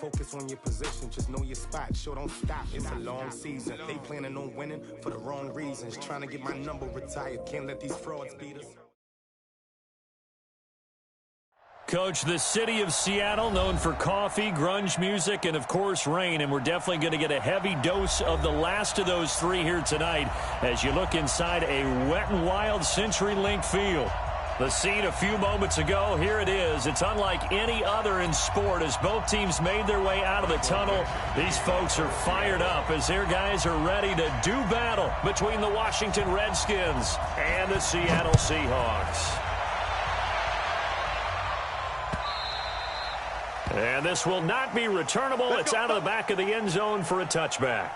Focus on your position, just know your spot. Sure, don't stop, it's a long season. They planning on winning for the wrong reasons. Trying to get my number retired, can't let these frauds beat us. Coach, the city of Seattle, known for coffee, grunge music, and, of course, rain. And we're definitely going to get a heavy dose of the last of those three here tonight as you look inside a Wet n Wild CenturyLink field. The scene a few moments ago, here it is. It's unlike any other in sport as both teams made their way out of the tunnel. These folks are fired up as their guys are ready to do battle between the Washington Redskins and the Seattle Seahawks. And this will not be returnable. It's out of the back of the end zone for a touchback.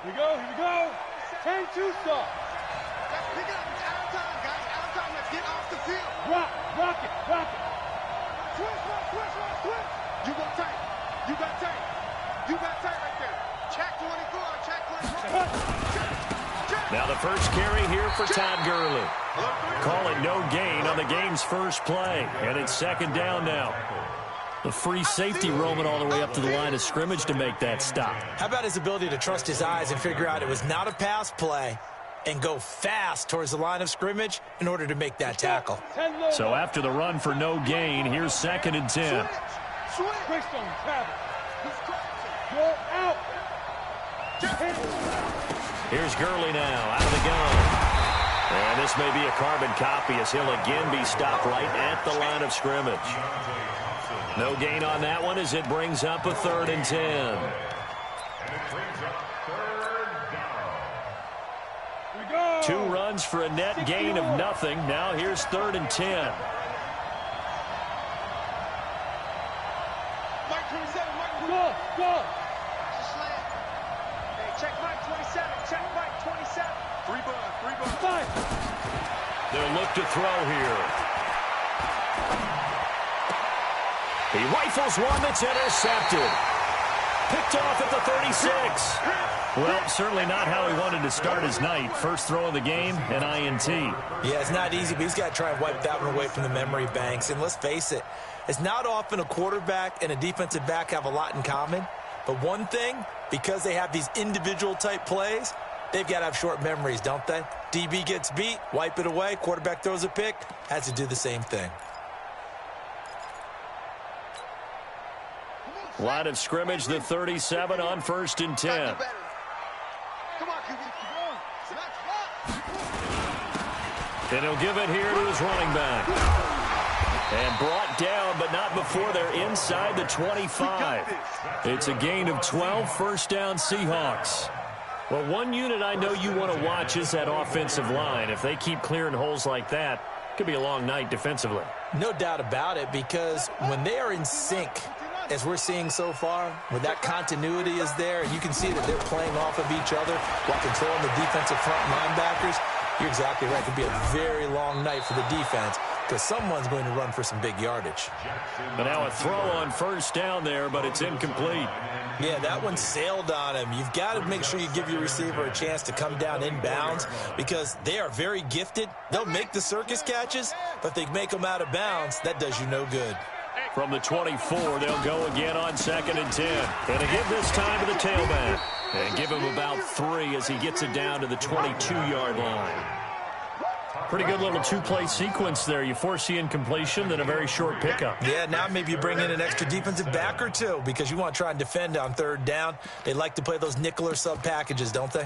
Here we go. 10-2 start. Pick it up. It's out of time, guys. Out of time. Let's get off the field. Rock it. Switch. You got tight. You got tight right there. Check 24. Check 24. Now the first carry here for Todd Gurley. Call it no gain on the game's first play. And it's second down now. The free safety roaming all the way up to the line of scrimmage to make that stop. How about his ability to trust his eyes and figure out it was not a pass play and go fast towards the line of scrimmage in order to make that tackle. So after the run for no gain, here's 2nd and 10. Switch on Travis. Go out. Here's Gurley now out of the gun. And this may be a carbon copy as he'll again be stopped right at the line of scrimmage. No gain on that one as it brings up a 3rd and 10. Two runs for a net gain of nothing. Now here's 3rd and 10. Mike 27. Go. Hey, check Mike 27. Check Mike 27. Three bud. They'll look to throw here. He rifles one that's intercepted. Picked off at the 36. Well, certainly not how he wanted to start his night. First throw of the game, an INT. Yeah, it's not easy, but he's got to try and wipe that one away from the memory banks. And let's face it, it's not often a quarterback and a defensive back have a lot in common. But one thing, because they have these individual type plays, they've got to have short memories, don't they? DB gets beat, wipe it away, quarterback throws a pick, has to do the same thing. Line of scrimmage, the 37 on 1st and 10. Come on, QB. And he'll give it here to his running back. And brought down, but not before they're inside the 25. It's a gain of 12, first down Seahawks. Well, one unit I know you want to watch is that offensive line. If they keep clearing holes like that, it could be a long night defensively. No doubt about it, because when they are in sync, as we're seeing so far, where that continuity is there, and you can see that they're playing off of each other while controlling the defensive front linebackers, you're exactly right. It could be a very long night for the defense because someone's going to run for some big yardage. But now a throw on first down there, but it's incomplete. Yeah, that one sailed on him. You've got to make sure you give your receiver a chance to come down inbounds because they are very gifted. They'll make the circus catches, but if they make them out of bounds, that does you no good. From the 24, they'll go again on 2nd and 10. And again this time to the tailback. And give him about 3 as he gets it down to the 22-yard line. Pretty good little two-play sequence there. You force the incompletion, then a very short pickup. Yeah, now maybe you bring in an extra defensive back or two because you want to try and defend on 3rd down. They like to play those nickel or sub packages, don't they?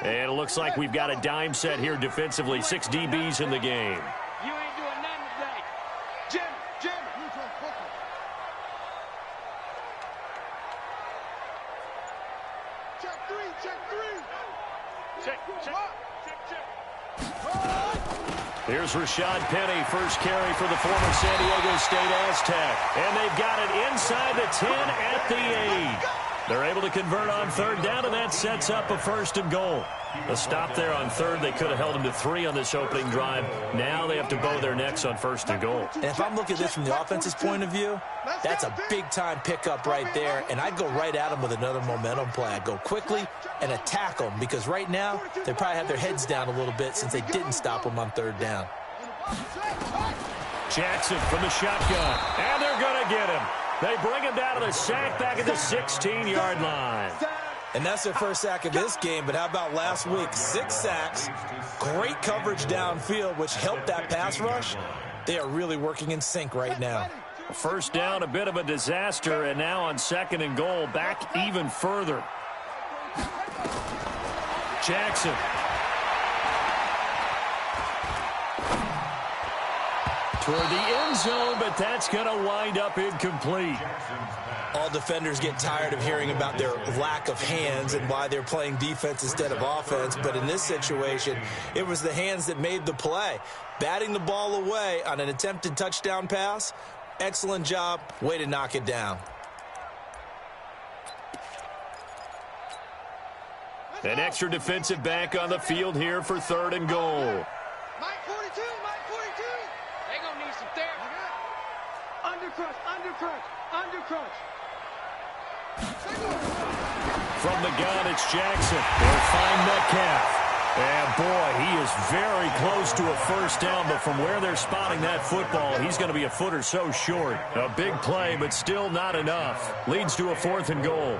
And it looks like we've got a dime set here defensively. 6 DBs in the game. You ain't doing nothing today. Jim. Check 3. Check. Here's Rashad Penny, first carry for the former San Diego State Aztec. And they've got it inside the 10 at the 8. They're able to convert on third down, and that sets up a 1st and goal. A stop there on third. They could have held them to 3 on this opening drive. Now they have to bow their necks on 1st and goal. And if I'm looking at this from the offense's point of view, that's a big-time pickup right there. And I'd go right at them with another momentum play. I'd go quickly and attack them because right now they probably have their heads down a little bit since they didn't stop them on third down. Jackson from the shotgun, and they're going to get him. They bring him down to the sack back at the 16-yard line. And that's their first sack of this game, but how about last week? 6 sacks, great coverage downfield, which helped that pass rush. They are really working in sync right now. First down, a bit of a disaster, and now on 2nd and goal, back even further. Jackson. Toward the end zone, but that's going to wind up incomplete. All defenders get tired of hearing about their lack of hands and why they're playing defense instead of offense. But in this situation, it was the hands that made the play. Batting the ball away on an attempted touchdown pass. Excellent job. Way to knock it down. An extra defensive back on the field here for 3rd and goal. Mike 42, Mike 42. They gonna need some therapy. Undercrunch, undercrunch, undercrunch. From the gun, it's Jackson. They'll find Metcalf. And, boy, he is very close to a first down, but from where they're spotting that football, he's going to be a foot or so short. A big play, but still not enough. Leads to a 4th and goal.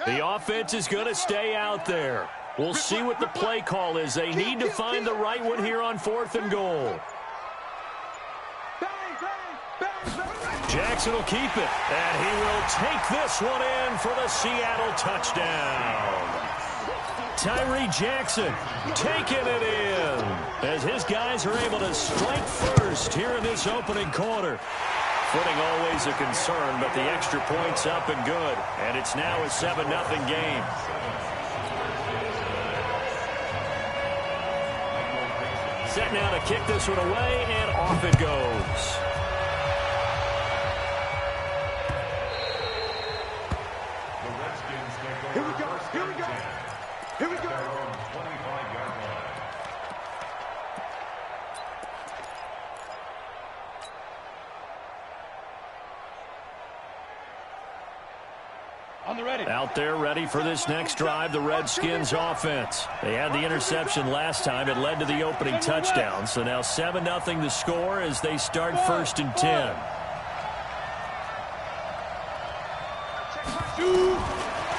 The offense is going to stay out there. We'll see what the play call is. They need to find the right one here on 4th and goal. Jackson will keep it, and he will take this one in for the Seattle touchdown. Tyree Jackson taking it in as his guys are able to strike first here in this opening quarter. Footing always a concern, but the extra point's up and good. And it's now a 7-0 game. Set now to kick this one away, and off it goes. Here we go, here we go, here we go. Out there ready for this next drive, the Redskins offense. They had the interception last time. It led to the opening touchdown. So now 7-0 the score as they start 1st and 10.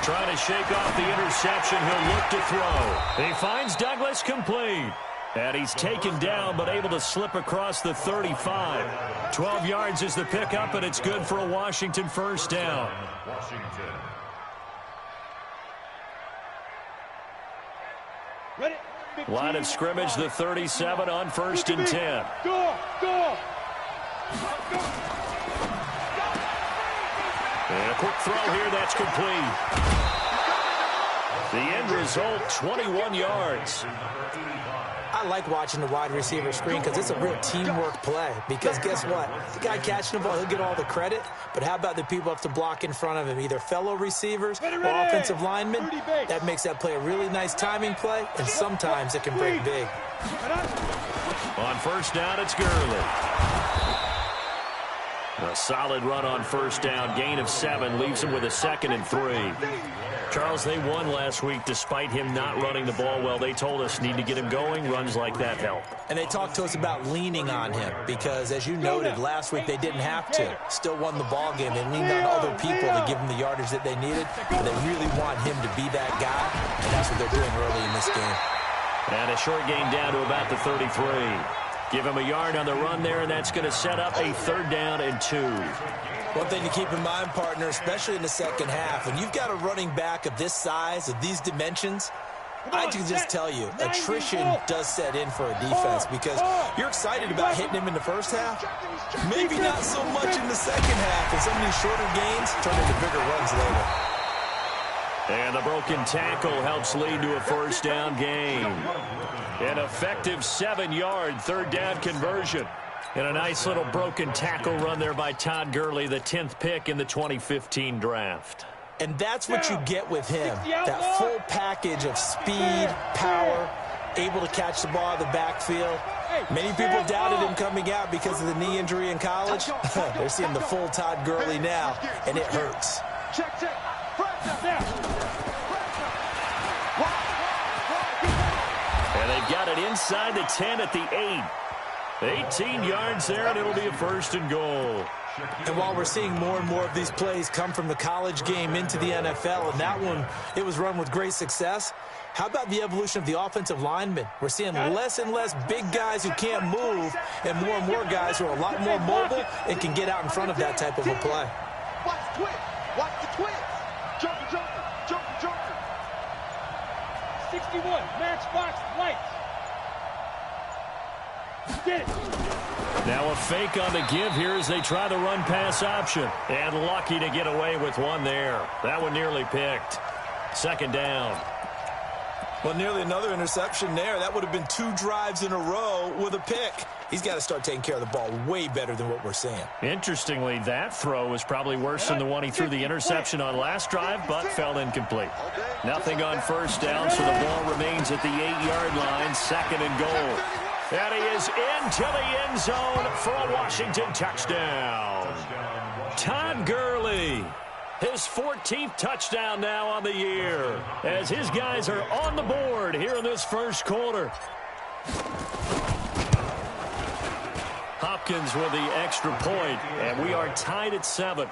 Trying to shake off the interception. He'll look to throw. He finds Douglas complete. And he's taken down but able to slip across the 35. 12 yards is the pickup, and it's good for a Washington first down. Line of scrimmage, the 37 on 1st and 10. Go, go. And a quick throw here, that's complete. The end result, 21 yards. I like watching the wide receiver screen because it's a real teamwork play. Because guess what? The guy catching the ball, he'll get all the credit. But how about the people have to block in front of him, either fellow receivers or offensive linemen? That makes that play a really nice timing play, and sometimes it can break big. On first down, it's Gurley. A solid run on first down. Gain of 7 leaves him with a 2nd and 3. Charles, they won last week despite him not running the ball well. They told us need to get him going. Runs like that help. And they talked to us about leaning on him because, as you noted, last week they didn't have to. Still won the ball game. They leaned on other people to give them the yardage that they needed. But they really want him to be that guy, and that's what they're doing early in this game. And a short gain down to about the 33. Give him a yard on the run there, and that's going to set up a 3rd down and 2. One thing to keep in mind, partner, especially in the second half, when you've got a running back of this size, of these dimensions, I can just tell you, attrition does set in for a defense because you're excited about hitting him in the first half. Maybe not so much in the second half, and some of these shorter gains turn into bigger runs later. And the broken tackle helps lead to a first down gain. An effective 7-yard third down conversion. And a nice little broken tackle run there by Todd Gurley, the 10th pick in the 2015 draft. And that's what you get with him, that full package of speed, power, able to catch the ball out of the backfield. Many people doubted him coming out because of the knee injury in college. They're seeing the full Todd Gurley now, and it hurts. And they've got it inside the 10 at the 8. 18 yards there, and it'll be a first and goal. And while we're seeing more and more of these plays come from the college game into the NFL, and that one, it was run with great success, how about the evolution of the offensive linemen? We're seeing less and less big guys who can't move and more guys who are a lot more mobile and can get out in front of that type of a play. Watch the twist. Watch the twist. Jumper. 61, matchbox, lights. Get it. Now a fake on the give here as they try the run-pass option. And lucky to get away with one there. That one nearly picked. Second down. Well, nearly another interception there. That would have been 2 drives in a row with a pick. He's got to start taking care of the ball way better than what we're seeing. Interestingly, that throw was probably worse than the one he threw the interception on last drive, but fell incomplete. Nothing on first down, so the ball remains at the 8-yard line, second and goal. And he is into the end zone for a Washington touchdown. Todd Gurley, his 14th touchdown now on the year, as his guys are on the board here in this first quarter. Hopkins with the extra point, and we are tied at 7.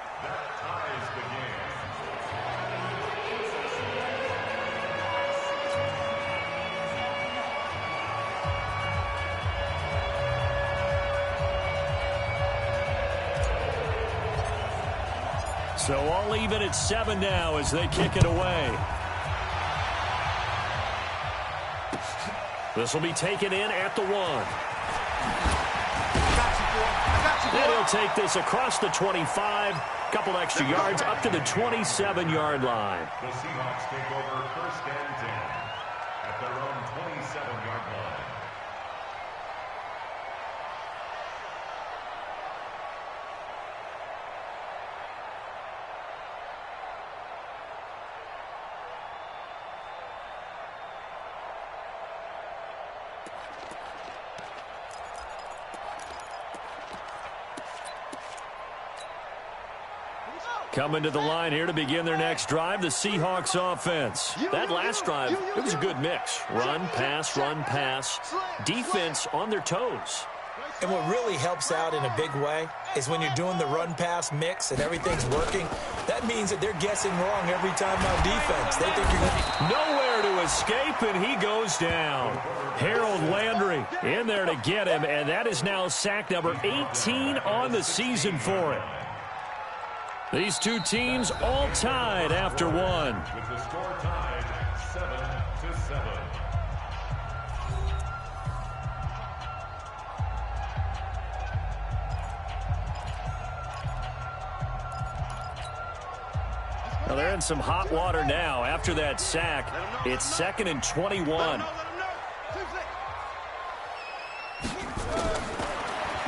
So all even at 7 now as they kick it away. This will be taken in at the 1. Then he'll take this across the 25, couple extra yards up to the 27-yard line. The Seahawks take over first and 10 at their own 27-yard line. Coming to the line here to begin their next drive, the Seahawks offense. That last drive, it was a good mix. Run, pass, defense on their toes. And what really helps out in a big way is when you're doing the run-pass mix and everything's working, that means that they're guessing wrong every time on defense. They think you're going to... Nowhere to escape, and he goes down. Harold Landry in there to get him, and that is now sack number 18 on the season for him. These two teams all tied after one. With the score tied 7-7. Well, they're in some hot water now. After that sack, it's 2nd and 21.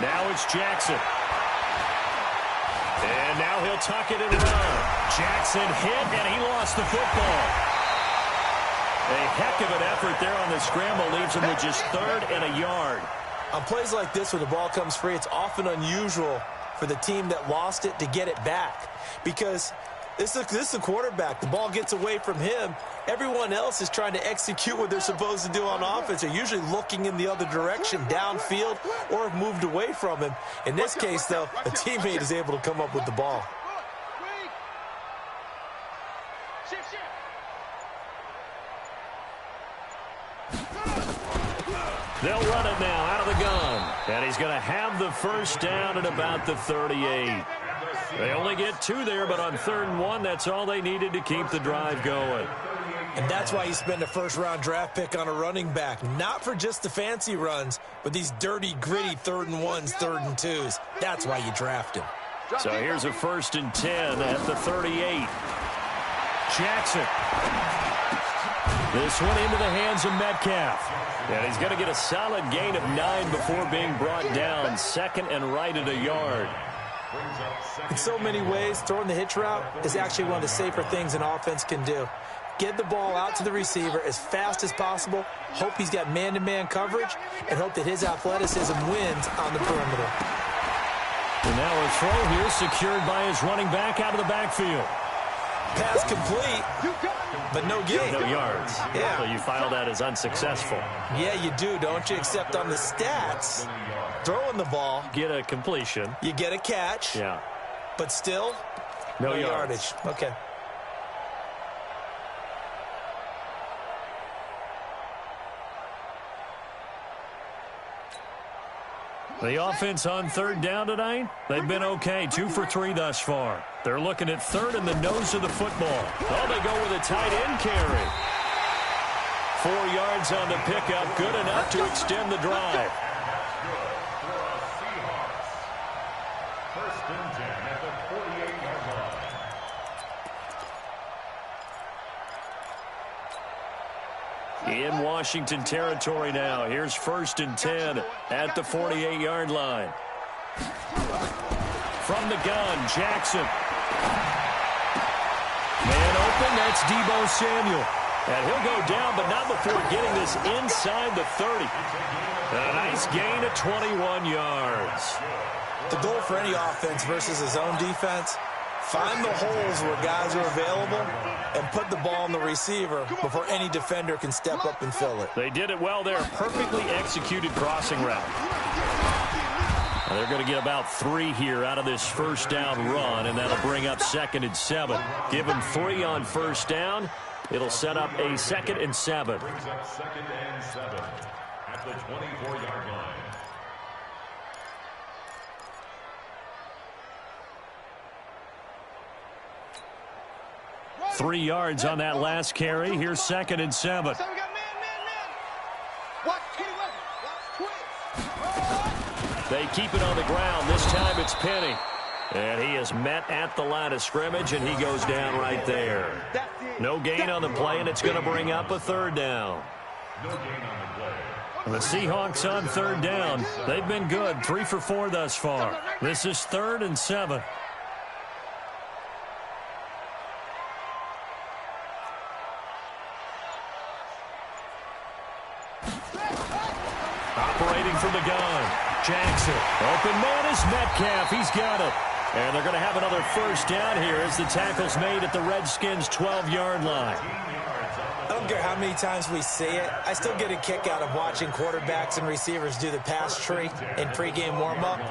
Now it's Jackson. And now he'll tuck it in the run. Jackson hit, and he lost the football. A heck of an effort there on the scramble. Leaves him with just 3rd and a yard. On plays like this where the ball comes free, it's often unusual for the team that lost it to get it back. Because this is a quarterback. The ball gets away from him. Everyone else is trying to execute what they're supposed to do on offense. They're usually looking in the other direction, downfield, or have moved away from him. In this case, though, a teammate is able to come up with the ball. They'll run it now out of the gun. And he's going to have the first down at about the 38. They only get 2 there, but on 3rd and 1, that's all they needed to keep the drive going. And that's why you spend a first-round draft pick on a running back. Not for just the fancy runs, but these dirty, gritty 3rd and 1s, 3rd and 2s. That's why you draft him. So here's a 1st and 10 at the 38. Jackson. This one into the hands of Metcalf. And he's going to get a solid gain of 9 before being brought down. 2nd and right at a yard. In so many ways, throwing the hitch route is actually one of the safer things an offense can do. Get the ball out to the receiver as fast as possible, hope he's got man-to-man coverage, and hope that his athleticism wins on the perimeter. And now a throw here secured by his running back out of the backfield. Pass complete, but no gain. No yards. Yeah. So you file that as unsuccessful. Yeah, you do, don't you? Except on the stats, throwing the ball, Get a completion. you get a catch, Yeah. but still No yardage. Okay. The offense on 3rd down tonight, they've been okay. 2 for 3 thus far. They're looking at 3rd and the nose of the football. Oh, they go with a tight end carry. 4 yards on the pickup, good enough to extend the drive. First and 10 at the 48-yard line. In Washington territory now. Here's 1st and 10 at the 48-yard line. From the gun, Jackson. Man open, that's Deebo Samuel. And he'll go down, but not before getting this inside the 30. A nice gain of 21 yards. The goal for any offense versus his own defense, find the holes where guys are available and put the ball on the receiver before any defender can step up and fill it. They did it well there. Perfectly executed crossing route. And they're going to get about 3 here out of this 1st down run, and that'll bring up 2nd and 7. Give them 3 on 1st down. It'll set up a 2nd and 7. Brings up 2nd and 7 at the 24-yard line. 3 yards on that last carry. Here's 2nd and 7. They keep it on the ground. This time it's Penny. And he is met at the line of scrimmage, and he goes down right there. No gain on the play, and it's going to bring up a 3rd down. No gain on the play. The Seahawks on 3rd down. They've been good. 3 for 4 thus far. This is 3rd and 7. Operating from the gun. Jackson. Open man is Metcalf. He's got it. And they're going to have another 1st down here as the tackle's made at the Redskins' 12-yard line. I don't care how many times we see it. I still get a kick out of watching quarterbacks and receivers do the pass tree in pregame warm-up.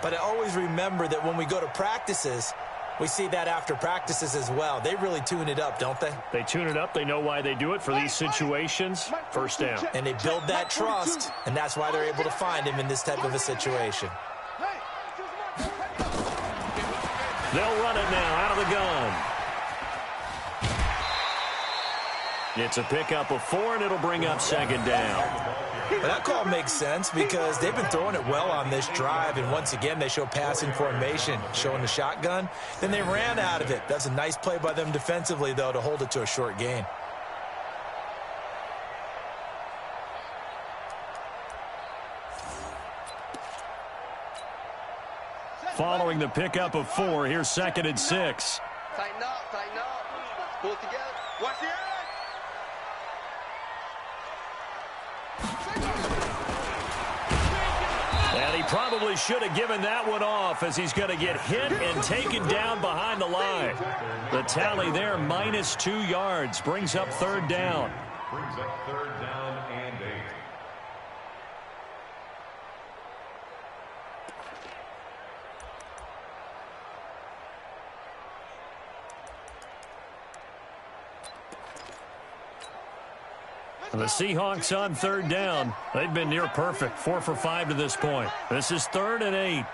But I always remember that when we go to practices, we see that after practices as well. They really tune it up, don't they? They tune it up. They know why they do it for these situations. 1st down. And they build that trust, and that's why they're able to find him in this type of a situation. They'll run it now out of the gun. It's a pickup of 4, and it'll bring up 2nd down. But that call makes sense because they've been throwing it well on this drive, and once again they show passing formation, showing the shotgun. Then they ran out of it. That's a nice play by them defensively, though, to hold it to a short gain. Following the pickup of 4, here's 2nd and 6. Tighten up, pull it together. Watch the edge. And he probably should have given that one off as he's going to get hit and taken down behind the line. The tally there, minus 2 yards, brings up 3rd down. Brings up 3rd down and 8. The Seahawks on 3rd down. They've been near perfect. 4 for 5 to this point. This is 3rd and 8.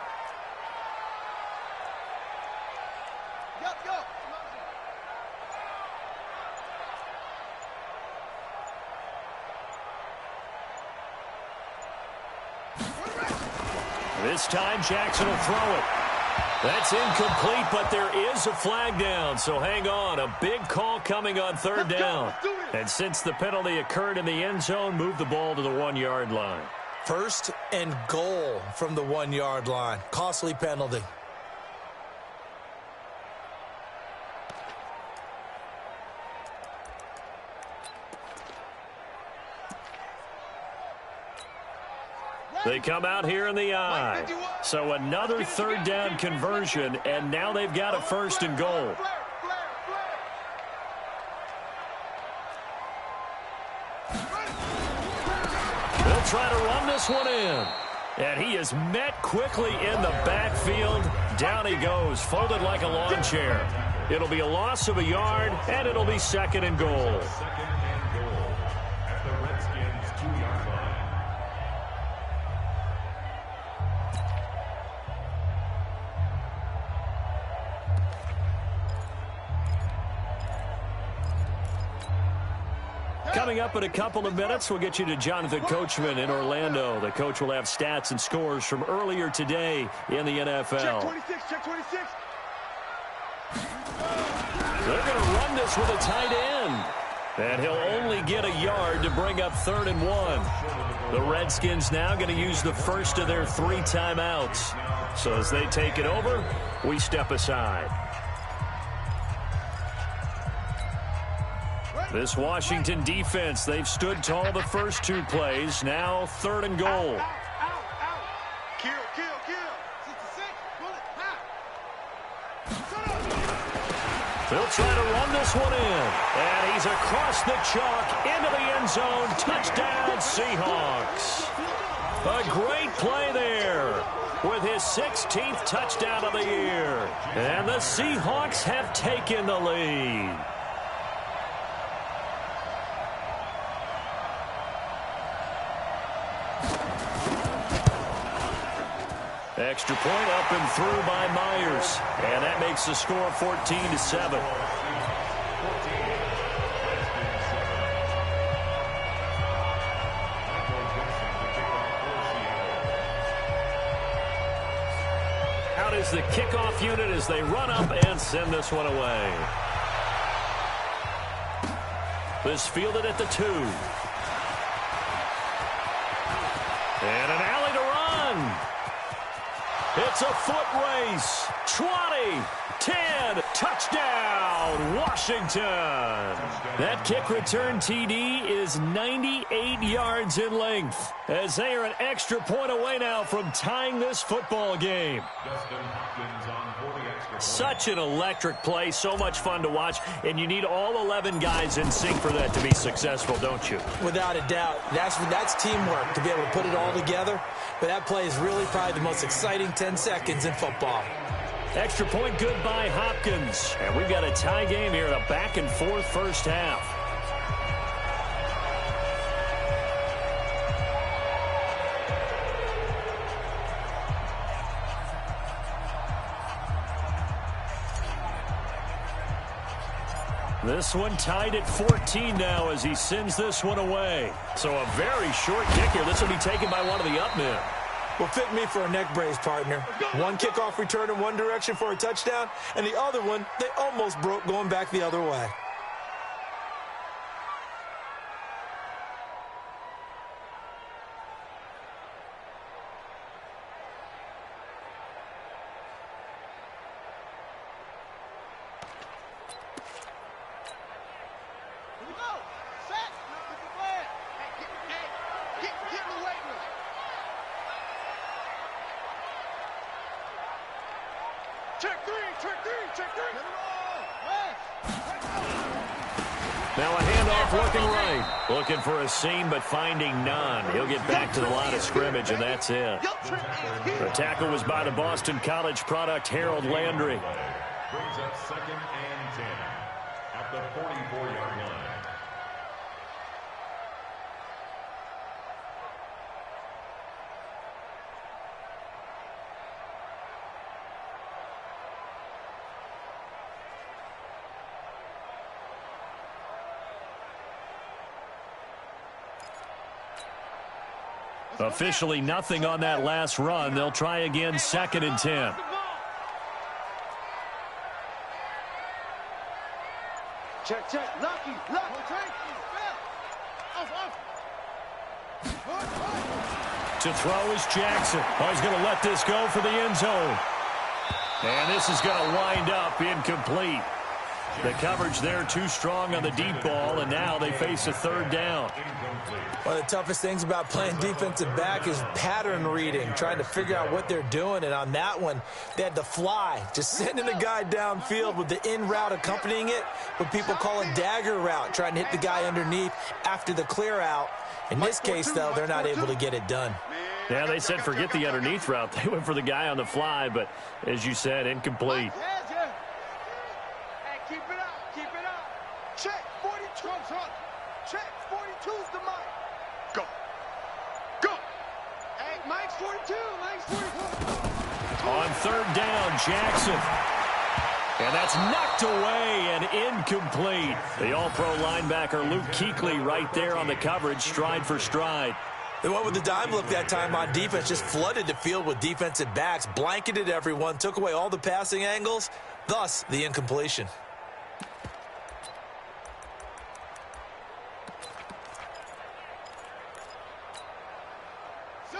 This time Jackson will throw it. That's incomplete, but there is a flag down, so hang on. A big call coming on third down. And since the penalty occurred in the end zone, move the ball to the 1-yard line. First and goal from the 1-yard line. Costly penalty. They come out here in the eye. So another third down conversion, and now they've got a first and goal. They'll try to run this one in. And he is met quickly in the backfield. Down he goes, folded like a lawn chair. It'll be a loss of a yard, and it'll be second and goal. Coming up in a couple of minutes, we'll get you to Jonathan Coachman in Orlando. The coach will have stats and scores from earlier today in the NFL. Check 26, check 26. They're going to run this with a tight end. And he'll only get a yard to bring up 3rd and 1. The Redskins now going to use the first of their 3 timeouts. So as they take it over, we step aside. This Washington defense, they've stood tall the first 2 plays. Now 3rd and goal. Out. Kill. 66, bullet, They'll try to run this one in. And he's across the chalk into the end zone. Touchdown, Seahawks. A great play there with his 16th touchdown of the year. And the Seahawks have taken the lead. Extra point up and through by Myers. And that makes the score 14-7. Out is the kickoff unit as they run up and send this one away. This fielded at the 2. And an alley to run. It's a foot race. 20, 10, touchdown, Washington. That kick return TD is 98 yards in length as they are an extra point away now from tying this football game. Such an electric play, so much fun to watch, and you need all 11 guys in sync for that to be successful, don't you? Without a doubt. That's teamwork to be able to put it all together. But that play is really probably the most exciting 10 seconds in football. Extra point good by Hopkins. And we've got a tie game here in a back-and-forth first half. This one tied at 14 now as he sends this one away. So a very short kick here. This will be taken by one of the up men. Will fit me for a neck brace, partner. One kickoff return in one direction for a touchdown, and the other one, they almost broke going back the other way. Now a handoff looking right. Looking for a seam, but finding none. He'll get back to the line of scrimmage, and that's it. The tackle was by the Boston College product, Harold Landry. Brings up 2nd and 10 at the 44-yard line. Officially nothing on that last run. They'll try again, 2nd and 10. Check, check. Lucky. To throw is Jackson. Oh, he's going to let this go for the end zone. And this is going to wind up incomplete. The coverage there too strong on the deep ball, and now they face a 3rd down. One of the toughest things about playing defensive back is pattern reading, trying to figure out what they're doing. And on that one, they had to fly, just sending a guy downfield with the in route accompanying it, what people call a dagger route, trying to hit the guy underneath after the clear out. In this case, though, they're not able to get it done. Yeah, they said forget the underneath route. They went for the guy on the fly, but as you said, incomplete. Hey, keep it up, keep it up. Check, 42. Check, 42's the mic. Go. Go. Hey, Mike's 42, Mike's 42. On 3rd down, Jackson. And that's knocked away and incomplete. The all-pro linebacker Luke Kuechly right there on the coverage, stride for stride. They went with the dime look that time on defense, just flooded the field with defensive backs, blanketed everyone, took away all the passing angles, thus the incompletion.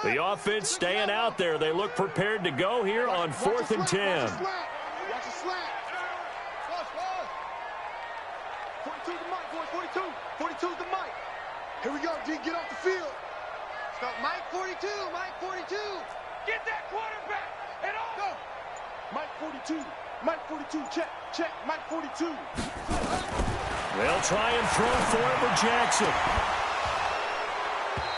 The offense staying out there. They look prepared to go here on 4th and 10. Watch the slack. 42's the mic, boys. 42's the mic. Here we go, D. Get off the field. Stop. Mike 42. Mike 42. Get that quarterback. And on. Go. Mike 42. Mike 42. Check. Check. Mike 42. They'll try and throw for him with Jackson.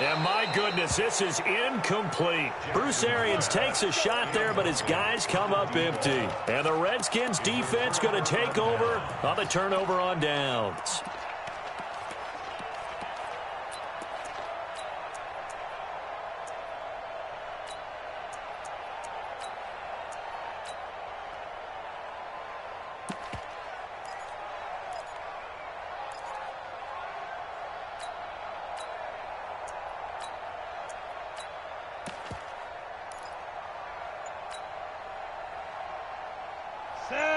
And my goodness, this is incomplete. Bruce Arians takes a shot there, but his guys come up empty. And the Redskins defense going to take over on the turnover on downs.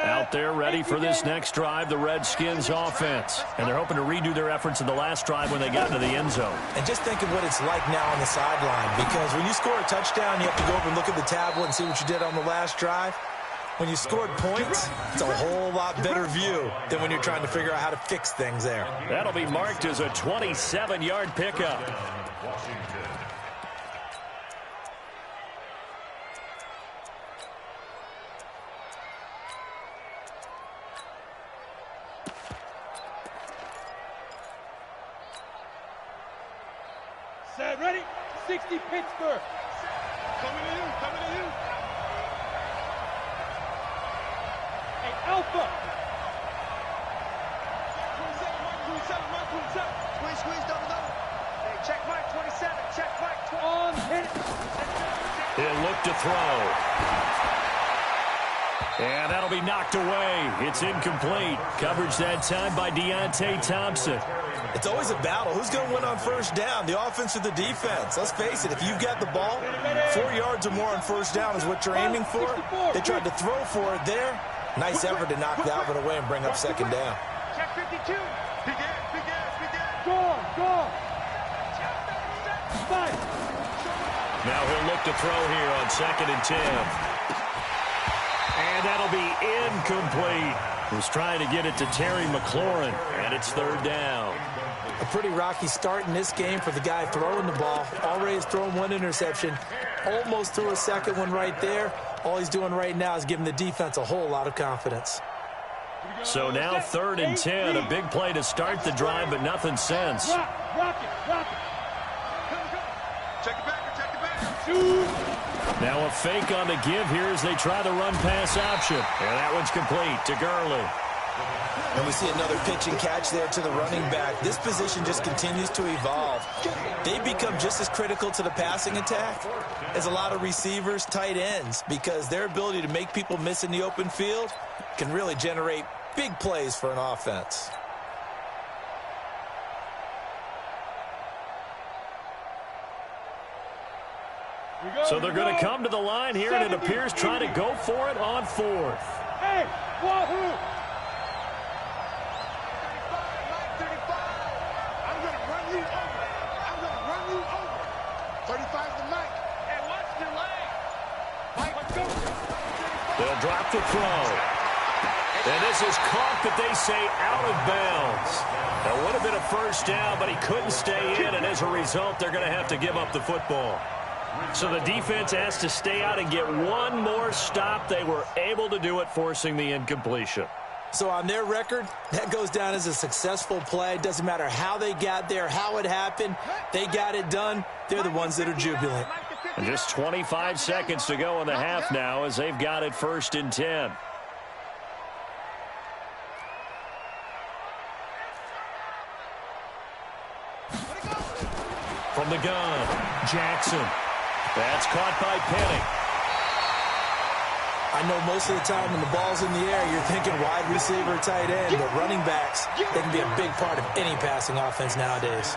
Out there ready for this next drive, the Redskins offense. And they're hoping to redo their efforts in the last drive when they got into the end zone. And just think of what it's like now on the sideline, because when you score a touchdown, you have to go over and look at the tablet and see what you did on the last drive. When you scored points, it's a whole lot better view than when you're trying to figure out how to fix things there. That'll be marked as a 27-yard pickup. Set, ready? 60 Pittsburgh. Coming to you. Coming to you. Hey, Alpha. 27, Mike 27. Squeeze, double. Hey, check Mike 27. Check Mike 20. On hit. He'll look to throw. And that'll be knocked away. It's incomplete. Coverage that time by Deontay Thompson. It's always a battle. Who's going to win on first down, the offense or the defense? Let's face it, if you've got the ball, 4 yards or more on first down is what you're aiming for. They tried to throw for it there. Nice effort to knock that one away and bring up second down. Check 52. Big ass. Go. Five. Now he'll look to throw here on 2nd and 10. And that'll be incomplete. He was trying to get it to Terry McLaurin, and it's 3rd down. A pretty rocky start in this game for the guy throwing the ball. Already has thrown one interception. Almost threw a second one right there. All he's doing right now is giving the defense a whole lot of confidence. So now 3rd and 10. A big play to start the drive, but nothing since. Rock it. Check it back. Shoot. Now a fake on the give here as they try the run-pass option. And that one's complete to Gurley. And we see another pitch and catch there to the running back. This position just continues to evolve. They become just as critical to the passing attack as a lot of receivers, tight ends, because their ability to make people miss in the open field can really generate big plays for an offense. So they're going to come to the line here, and it appears trying to go for it on fourth. Hey, Wahoo! 35. I'm going to run you over. I'm going to run you over. 35's the Mike. Hey, watch the leg. Mike, let's go. They'll drop the throw. And this is caught, but they say out of bounds. That would have been a first down, but he couldn't stay in, and as a result, they're going to have to give up the football. So the defense has to stay out and get one more stop. They were able to do it, forcing the incompletion. So on their record, that goes down as a successful play. Doesn't matter how they got there, how it happened. They got it done. They're the ones that are jubilant. And just 25 seconds to go in the half now as they've got it 1st and 10. From the gun, Jackson. That's caught by Penny. I know most of the time when the ball's in the air, you're thinking wide receiver, tight end, but running backs, they can be a big part of any passing offense nowadays.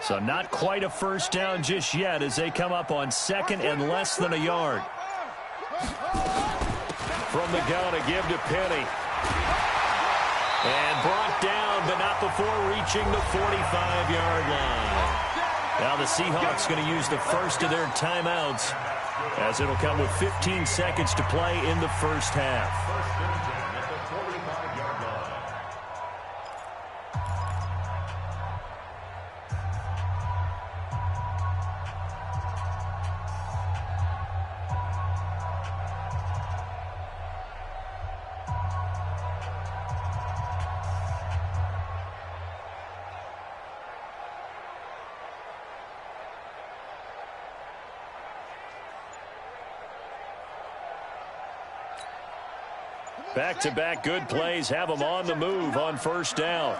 So not quite a first down just yet as they come up on 2nd and less than a yard. From the gun, a give to Penny. And brought down, but not before reaching the 45-yard line. Now the Seahawks going to use the first of their timeouts as it'll come with 15 seconds to play in the first half. Back-to-back good plays have them on the move on first down.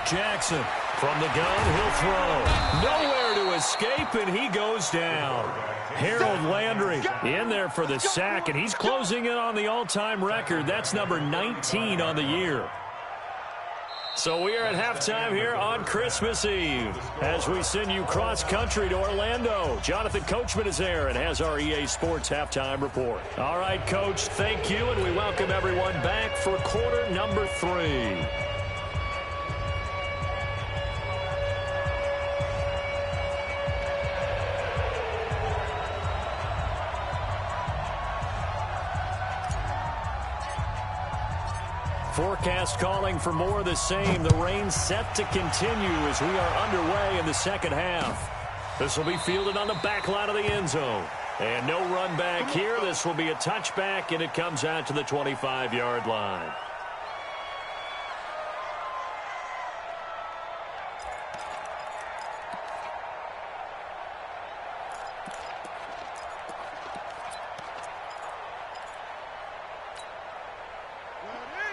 Jackson from the gun, he'll throw. Nowhere to escape, and he goes down. Harold Landry in there for the sack, and he's closing in on the all-time record. That's number 19 on the year. So we are at halftime here on Christmas Eve as we send you cross-country to Orlando. Jonathan Coachman is there and has our EA Sports halftime report. All right, Coach, thank you, and we welcome everyone back for quarter number 3. Forecast calling for more of the same. The rain set to continue as we are underway in the second half. This will be fielded on the back line of the end zone. And no run back here. This will be a touchback, and it comes out to the 25-yard line.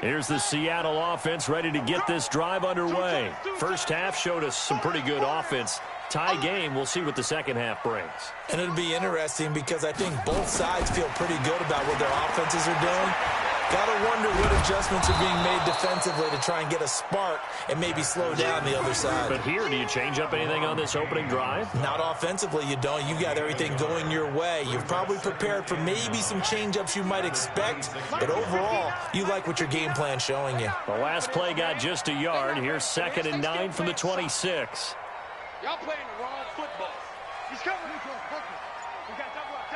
Here's the Seattle offense ready to get this drive underway. First half showed us some pretty good offense. Tie game, we'll see what the second half brings. And it'll be interesting because I think both sides feel pretty good about what their offenses are doing. Gotta wonder what adjustments are being made defensively to try and get a spark and maybe slow down the other side. But here, do you change up anything on this opening drive? Not offensively, you don't. You got everything going your way. You've probably prepared for maybe some change-ups you might expect, but overall, you like what your game plan's showing you. The last play got just a yard. Here's 2nd and 9 from the 26. Y'all playing the wrong football. He's coming. We got double up.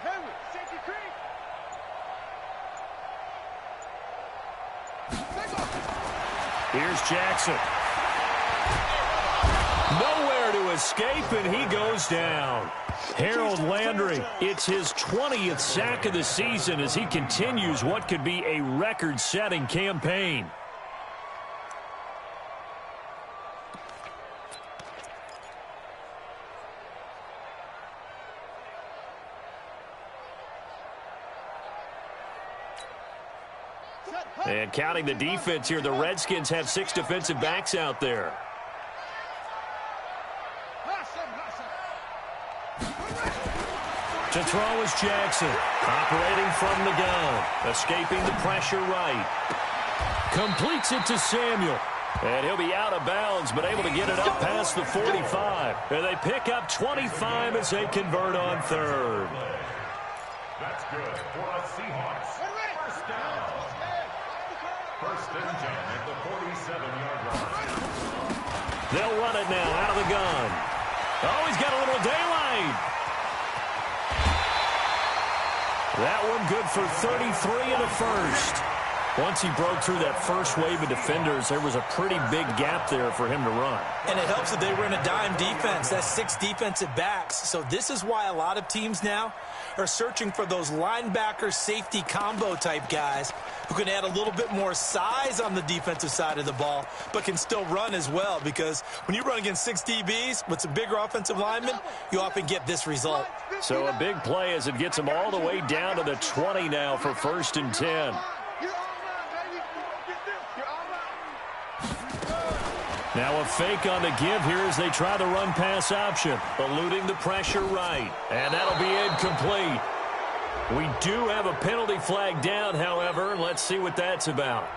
Hayward, safety creek. Here's Jackson. Nowhere to escape, and he goes down. Harold Landry, it's his 20th sack of the season as he continues what could be a record-setting campaign. And counting the defense here, the Redskins have 6 defensive backs out there. To throw is Jackson, operating from the gun, escaping the pressure right. Completes it to Samuel. And he'll be out of bounds, but able to get it up past the 45. And they pick up 25 as they convert on third. That's good for a Seahawks. First down. First and 10 at the 47-yard line. They'll run it now out of the gun. Oh, he's got a little daylight. That one good for 33 and a first. Once he broke through that first wave of defenders, there was a pretty big gap there for him to run. And it helps that they were in a dime defense. That's 6 defensive backs. So this is why a lot of teams now are searching for those linebacker safety combo type guys who can add a little bit more size on the defensive side of the ball, but can still run as well, because when you run against 6 DBs with some bigger offensive linemen, you often get this result. So a big play as it gets them all the way down to the 20 now for first and 10. Now a fake on the give here as they try the run-pass option, eluding the pressure right. And that'll be incomplete. We do have a penalty flag down, however. Let's see what that's about.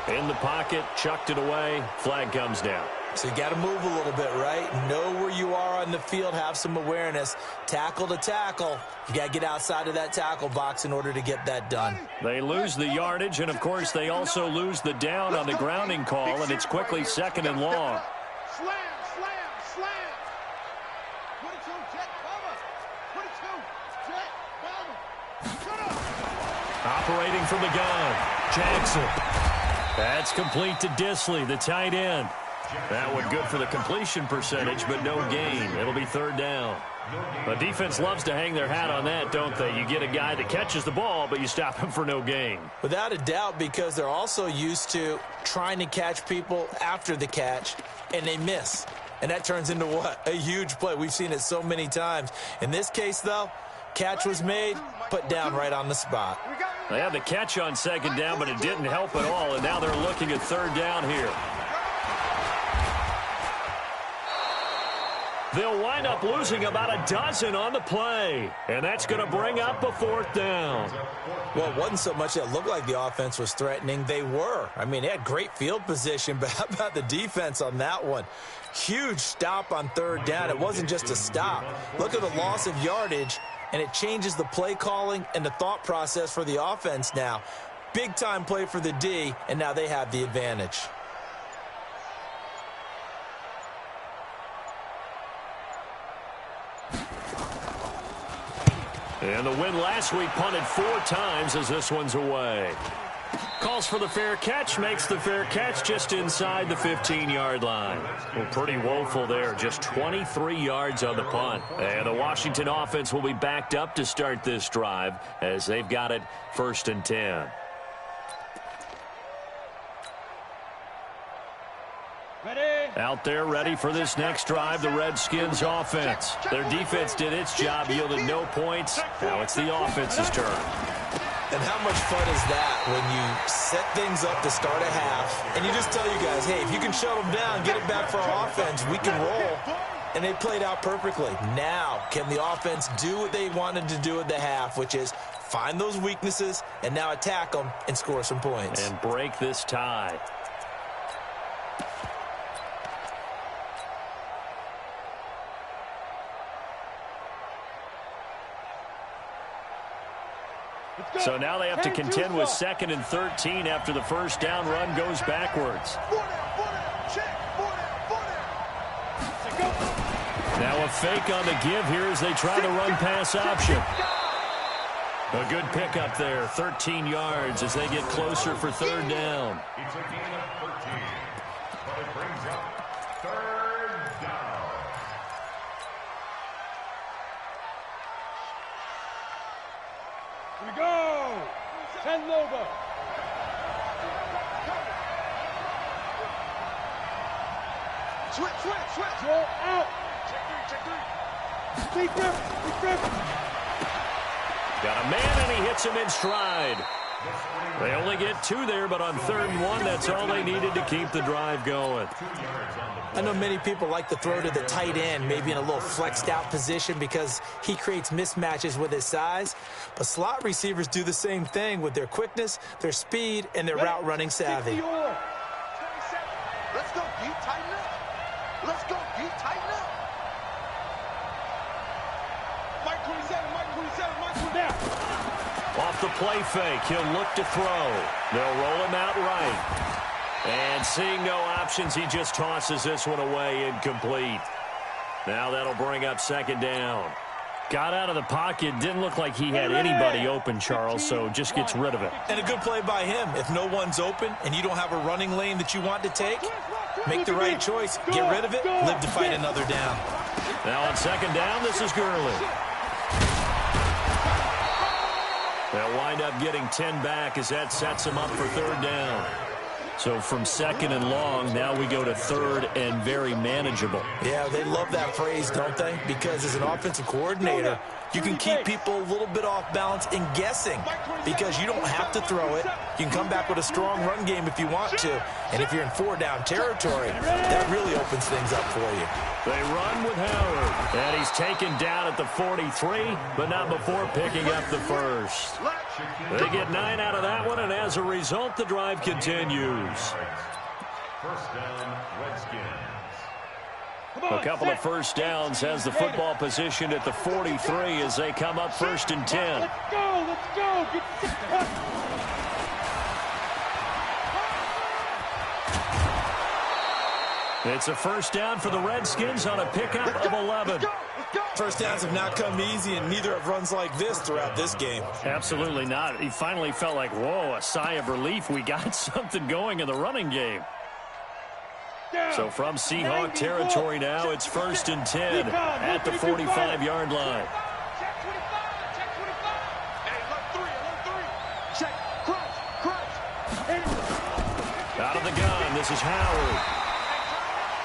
In the pocket, chucked it away, flag comes down. So you got to move a little bit, right? Know where you are on the field, have some awareness. Tackle to tackle. You got to get outside of that tackle box in order to get that done. They lose the yardage, and, of course, they also lose the down on the grounding call, and it's quickly 2nd and long. Slam, slam, slam. 22, jet, cover. 22, jet, cover. Shut up. Operating from the gun, Jackson. That's complete to Disley, the tight end. That one good for the completion percentage, but no gain. It'll be 3rd down. The defense loves to hang their hat on that, don't they? You get a guy that catches the ball, but you stop him for no gain. Without a doubt, because they're also used to trying to catch people after the catch, and they miss. And that turns into what? A huge play. We've seen it so many times. In this case, though, catch was made, put down right on the spot. They had the catch on 2nd down, but it didn't help at all, and now they're looking at 3rd down here. They'll wind up losing about a dozen on the play, and that's going to bring up a 4th down. Well, it wasn't so much that it looked like the offense was threatening. They were. I mean, they had great field position, but how about the defense on that one? Huge stop on 3rd down. It wasn't just a stop. Look at the loss of yardage, and it changes the play calling and the thought process for the offense now. Big-time play for the D, and now they have the advantage. And the win last week punted 4 times as this one's away. Calls for the fair catch, makes the fair catch just inside the 15-yard line. Well, pretty woeful there, just 23 yards on the punt. And the Washington offense will be backed up to start this drive as they've got it 1st and 10. Out there ready for this next drive, the Redskins offense. Their defense did its job, yielded no points. Now it's the offense's turn. And how much fun is that when you set things up to start a half, and you just tell you guys, hey, if you can shut them down, get it back for our offense, we can roll. And they played out perfectly. Now, can the offense do what they wanted to do at the half, which is find those weaknesses and now attack them and score some points. And break this tie. So now they have to contend with 2nd and 13 after the first down run goes backwards. Now a fake on the give here as they try the run-pass option. A good pickup there, 13 yards as they get closer for 3rd down. It's a gain of 13, but it brings up 3rd down. Here we go. 10 Lobo. Switch. Roll out. Check 3. Deep grip. Got a man and he hits him in stride. They only get 2 there, but on 3rd and 1, that's all they needed to keep the drive going. I know many people like to throw to the tight end, maybe in a little flexed out position because he creates mismatches with his size. But slot receivers do the same thing with their quickness, their speed, and their route running savvy. Let's go, deep, tighten up. Let's go, deep, tighten up. Mike 27, Mike 27, Mike 27. Off the play fake, he'll look to throw. They'll roll him out right. And seeing no options, he just tosses this one away, incomplete. Now that'll bring up 2nd down. Got out of the pocket, didn't look like he had anybody open, Charles, so just gets rid of it. And a good play by him. If no one's open and you don't have a running lane that you want to take, make the right choice, get rid of it, live to fight another down. Now on 2nd down, this is Gurley. They'll wind up getting 10 back as that sets them up for 3rd down. So from 2nd and long, now we go to 3rd and very manageable. Yeah, they love that phrase, don't they? Because as an offensive coordinator, you can keep people a little bit off balance in guessing because you don't have to throw it. You can come back with a strong run game if you want to. And if you're in 4-down territory, that really opens things up for you. They run with Howard. And he's taken down at the 43, but not before picking up the first. They get 9 out of that one, and as a result, the drive continues. 1st down, Redskins. A couple of first downs has the football position at the 43 as they come up 1st and 10. Let's go, let's go. Get It's a 1st down for the Redskins on a pickup of 11. First downs have not come easy, and neither have runs like this throughout this game. Absolutely not. He finally felt like, whoa, a sigh of relief. We got something going in the running game. So from Seahawk territory now, it's 1st and 10 at the 45-yard line. Check 25, check 25. Hey, look 3, check, crunch. Out of the gun, this is Howard.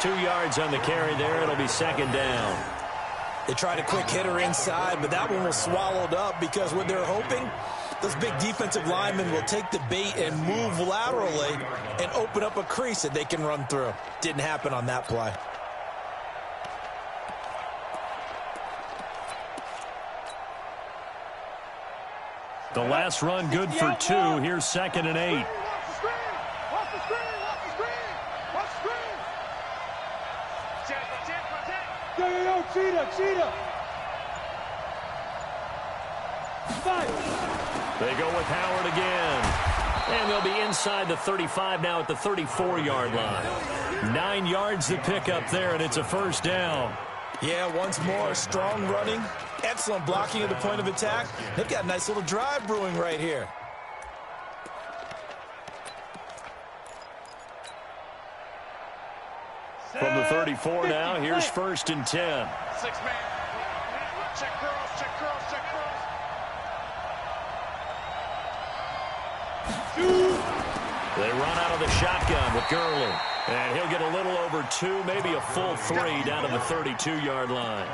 2 yards on the carry there. It'll be 2nd down. They tried a quick hitter inside, but that one was swallowed up because what they're hoping, those big defensive linemen will take the bait and move laterally and open up a crease that they can run through. Didn't happen on that play. The last run good for 2. Here's 2nd and 8. Watch the screen, watch the screen, watch the screen. Yo, cheetah. They go with Howard again. And they'll be inside the 35 now at the 34-yard line. 9 yards to pick up there, and it's a 1st down. Yeah, once more, strong running, excellent blocking at the point of attack. They've got a nice little drive brewing right here. From the 34 now, here's 1st and 10. 6-man. Check girls, check girls, check girls. They run out of the shotgun with Gurley. And he'll get a little over 2, maybe a full 3 down to the 32-yard line.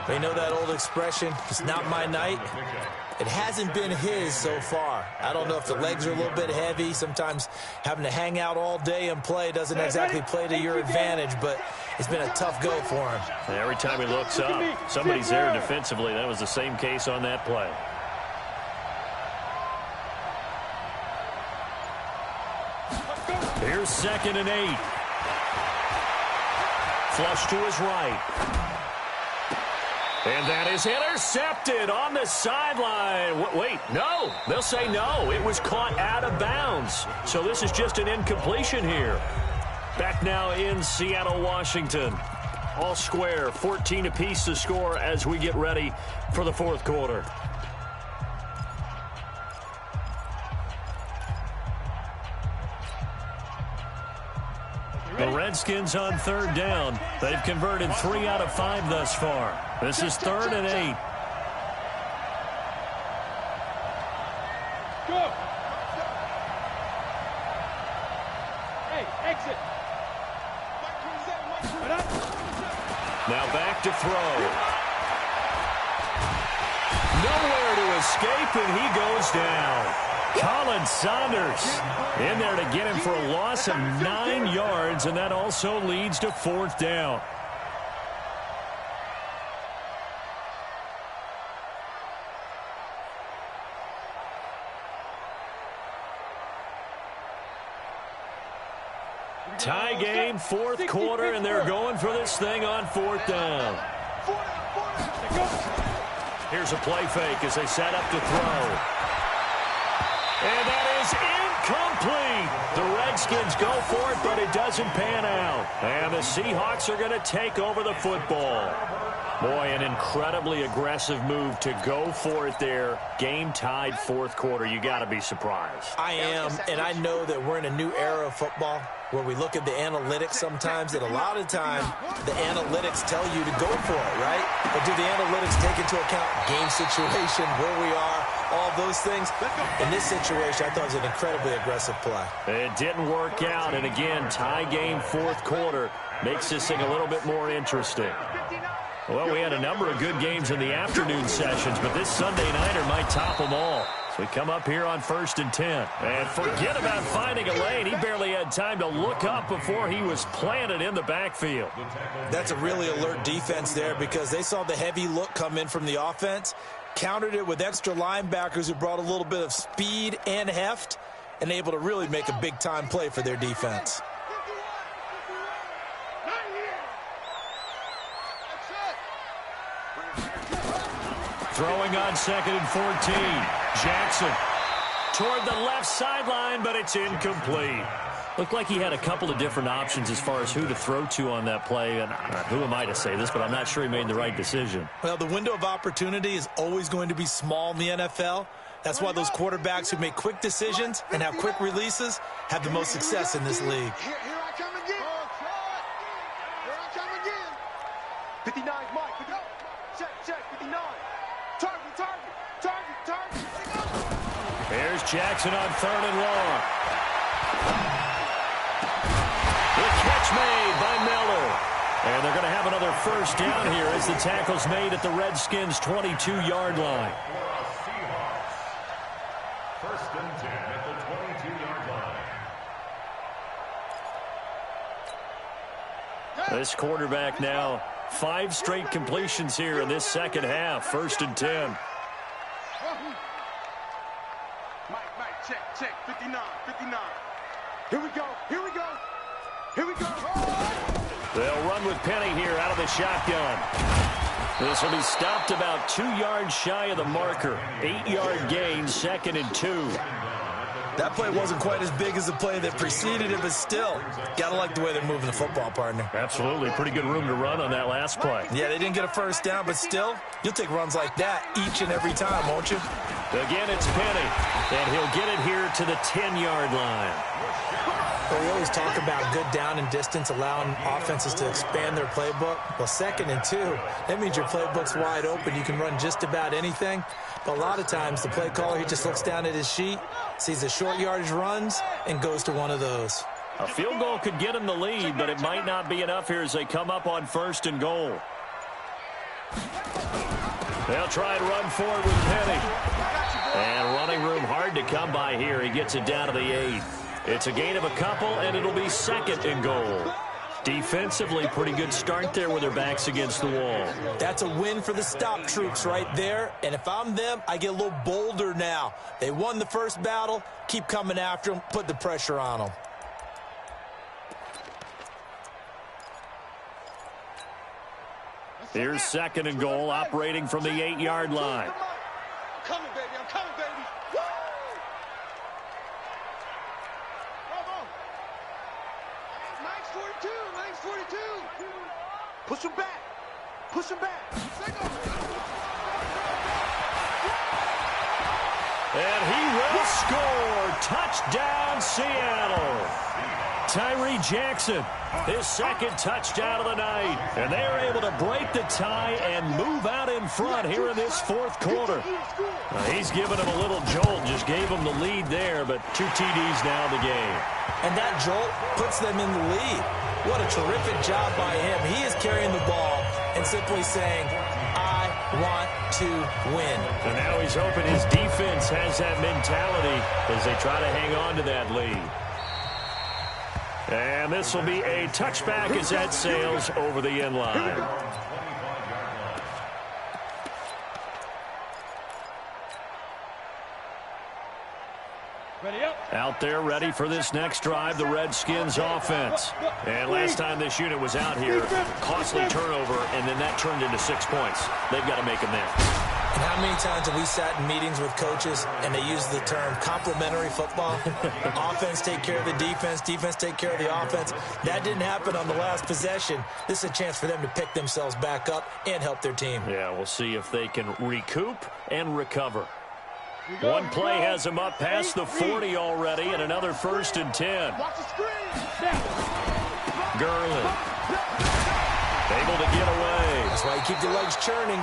They know that old expression, it's not my night. It hasn't been his so far. I don't know if the legs are a little bit heavy. Sometimes having to hang out all day and play doesn't exactly play to your advantage, but it's been a tough go for him. And every time he looks up, somebody's there defensively. That was the same case on that play. Here's 2nd and 8. Flush to his right. And that is intercepted on the sideline. Wait, no. They'll say no. It was caught out of bounds. So this is just an incompletion here. Back now in Seattle, Washington. All square, 14 apiece to score as we get ready for the 4th quarter. The Redskins on 3rd down. They've converted 3 out of 5 thus far. This is 3rd and 8. Go. Hey, exit. Now back to throw. Nowhere to escape, and he goes down. Colin Saunders in there to get him for a loss of 9 yards, and that also leads to 4th down. Tie game, 4th quarter, and they're going for this thing on 4th down. Here's a play fake as they set up to throw. And that is incomplete. The Redskins go for it, but it doesn't pan out. And the Seahawks are going to take over the football. Boy, an incredibly aggressive move to go for it there. Game tied 4th quarter. You got to be surprised. I am, and I know that we're in a new era of football where we look at the analytics sometimes, and a lot of time the analytics tell you to go for it, right? But do the analytics take into account game situation, where we are, all those things? In this situation, I thought it was an incredibly aggressive play. It didn't work out, and again, tie game 4th quarter makes this thing a little bit more interesting. Well, we had a number of good games in the afternoon sessions, but this Sunday nighter might top them all. So we come up here on 1st and 10. And forget about finding a lane. He barely had time to look up before he was planted in the backfield. That's a really alert defense there because they saw the heavy look come in from the offense, countered it with extra linebackers who brought a little bit of speed and heft, and able to really make a big-time play for their defense. Throwing on 2nd and 14. Jackson toward the left sideline, but it's incomplete. Looked like he had a couple of different options as far as who to throw to on that play. And who am I to say this, but I'm not sure he made the right decision. Well, the window of opportunity is always going to be small in the NFL. That's why those quarterbacks who make quick decisions and have quick releases have the most success in this league. Here I come again. Here I come again. 59, Mike. Check, 59. Target. Here's Jackson on 3rd and long. The catch made by Miller. And they're going to have another 1st down here as the tackle's made at the Redskins' 22-yard line. 1st and 10 at the 22-yard line. This quarterback now 5 straight completions here in this second half. 1st and 10. Mike, check. 59. Here we go. They'll run with Penny here out of the shotgun. This will be stopped about 2 yards shy of the marker. 8-yard gain, 2nd and 2. That play wasn't quite as big as the play that preceded it, but still, gotta like the way they're moving the football, partner. Absolutely. Pretty good room to run on that last play. Yeah, they didn't get a 1st down, but still, you'll take runs like that each and every time, won't you? Again, it's Penny, and he'll get it here to the 10-yard line. Well, we always talk about good down and distance, allowing offenses to expand their playbook. Well, 2nd and 2, that means your playbook's wide open. You can run just about anything. But a lot of times, the play caller, he just looks down at his sheet, sees the short yardage runs, and goes to one of those. A field goal could get him the lead, but it might not be enough here as they come up on 1st and goal. They'll try and run forward with Penny. And running room hard to come by here. He gets it down to the 8. It's a gain of a couple, and it'll be 2nd and goal. Defensively, pretty good start there with their backs against the wall. That's a win for the stop troops right there. And if I'm them, I get a little bolder now. They won the first battle. Keep coming after them. Put the pressure on them. Here's 2nd and goal, operating from the 8-yard line. I'm coming, baby. Woo! Bravo. Mike's 42. Push him back. And he will score. Touchdown, Seattle. Tyree Jackson, his 2nd touchdown of the night. And they're able to break the tie and move out in front here in this 4th quarter. He's given him a little jolt, just gave him the lead there, but 2 TDs now in the game. And that jolt puts them in the lead. What a terrific job by him. He is carrying the ball and simply saying, I want to win. And now he's hoping his defense has that mentality as they try to hang on to that lead. And this will be a touchback as that sails over the end line. Out there ready for this next drive, the Redskins offense. And last time this unit was out here, costly turnover, and then that turned into 6 points. They've got to make amends. And how many times have we sat in meetings with coaches and they use the term complementary football? Offense take care of the defense, defense take care of the offense. That didn't happen on the last possession. This is a chance for them to pick themselves back up and help their team. Yeah, we'll see if they can recoup and recover. One play has him up past the 40 already, and another 1st and 10. Gurley able to get away. That's why you keep your legs churning.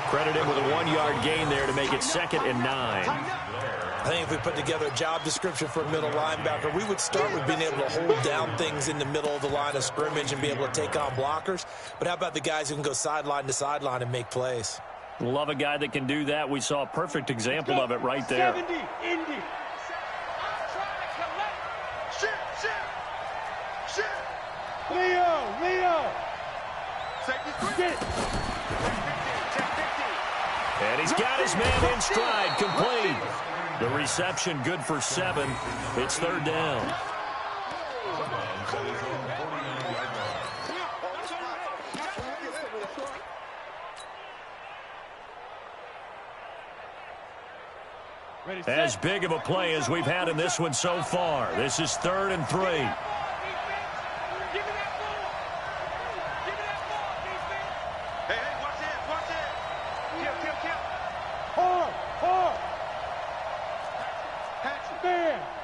Credit him with a 1-yard gain there to make it 2nd and 9. I think if we put together a job description for a middle linebacker, we would start with being able to hold down things in the middle of the line of scrimmage and be able to take on blockers. But how about the guys who can go sideline to sideline and make plays? Love a guy that can do that. We saw a perfect example of it right there. 70, Indy. Leo. And he's got his man in stride, complete. The reception good for 7. It's 3rd down. As big of a play as we've had in this one so far. This is 3rd and 3.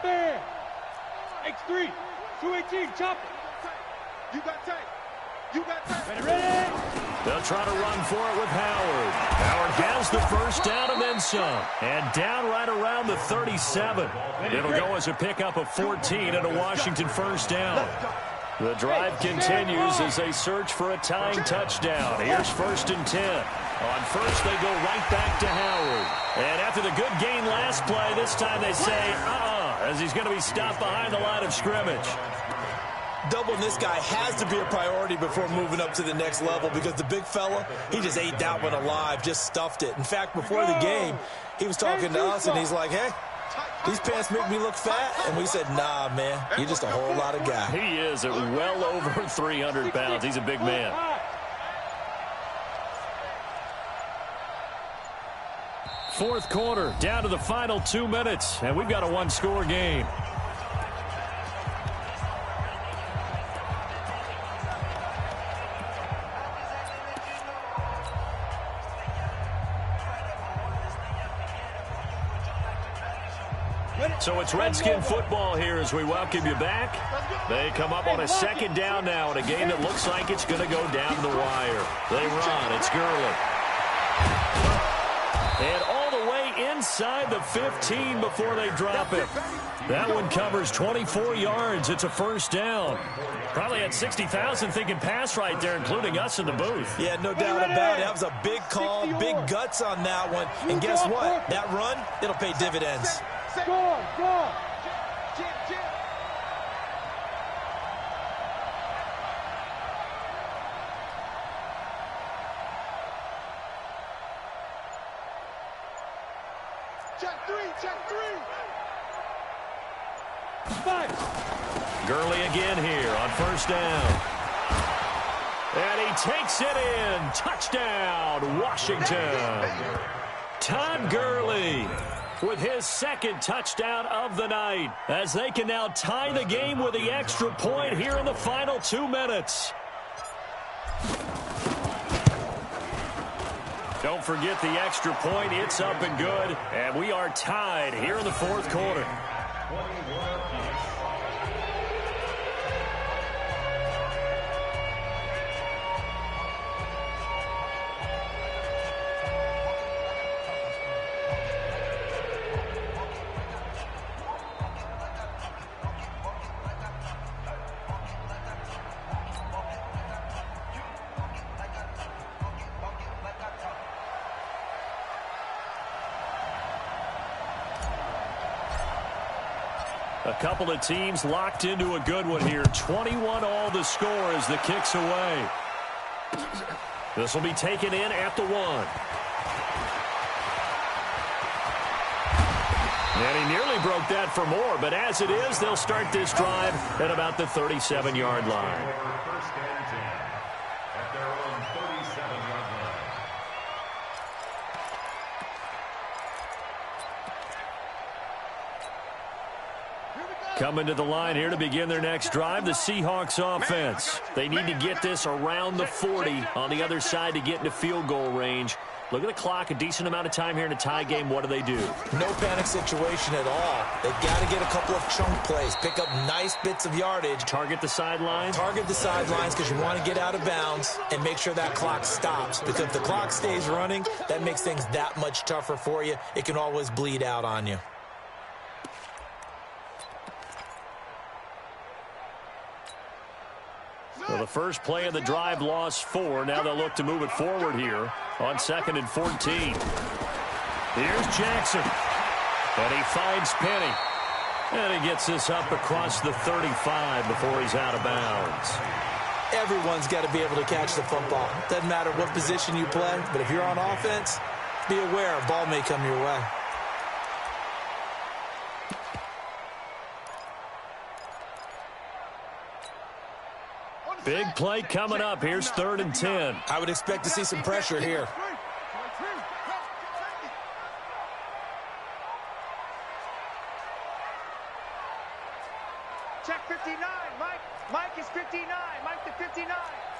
Bam. X3. 218. Chop it. You got tape. Ready. They'll try to run for it with Howard. Howard has the 1st down and then some. And down right around the 37. It'll go as a pickup of 14 and a Washington 1st down. The drive continues as they search for a tying touchdown. Here's 1st and 10. On 1st, they go right back to Howard. And after the good gain last play, this time they say, as he's going to be stopped behind the line of scrimmage. Doubling this guy has to be a priority before moving up to the next level because the big fella, he just ate that one alive, just stuffed it. In fact, before the game, he was talking to us, and he's like, hey, these pants make me look fat. And we said, nah, man, you're just a whole lot of guy. He is at well over 300 pounds. He's a big man. Fourth quarter, down to the final 2 minutes, and we've got a 1-score game. So it's Redskin football here as we welcome you back. They come up on a 2nd down now in a game that looks like it's going to go down the wire. They run. It's Gurley. And all the way inside the 15 before they drop it. That one covers 24 yards. It's a 1st down. Probably had 60,000 thinking pass right there, including us in the booth. Yeah, no doubt about it. That was a big call, big guts on that one. And guess what? That run, it'll pay dividends. Go. Check three. Gurley again here on 1st down. And he takes it in. Touchdown, Washington. Todd Gurley with his 2nd touchdown of the night as they can now tie the game with the extra point here in the final 2 minutes. Don't forget the extra point. It's up and good. And we are tied here in the 4th quarter. A couple of teams locked into a good one here. 21-all the score as the kick's away. This will be taken in at the 1. And he nearly broke that for more, but as it is, they'll start this drive at about the 37-yard line. First and 10 at their own 37-yard line. Coming to the line here to begin their next drive, the Seahawks offense. They need to get this around the 40 on the other side to get into field goal range. Look at the clock, a decent amount of time here in a tie game. What do? No panic situation at all. They've got to get a couple of chunk plays, pick up nice bits of yardage. Target the sidelines? Target the sidelines because you want to get out of bounds and make sure that clock stops. Because if the clock stays running, that makes things that much tougher for you. It can always bleed out on you. Well, the first play of the drive lost 4. Now they'll look to move it forward here on 2nd and 14. Here's Jackson. And he finds Penny. And he gets this up across the 35 before he's out of bounds. Everyone's got to be able to catch the football. Doesn't matter what position you play, but if you're on offense, be aware a ball may come your way. Big play coming up. Here's 3rd and 10. I would expect to see some pressure here. Check 59. Mike is 59. Mike to 59.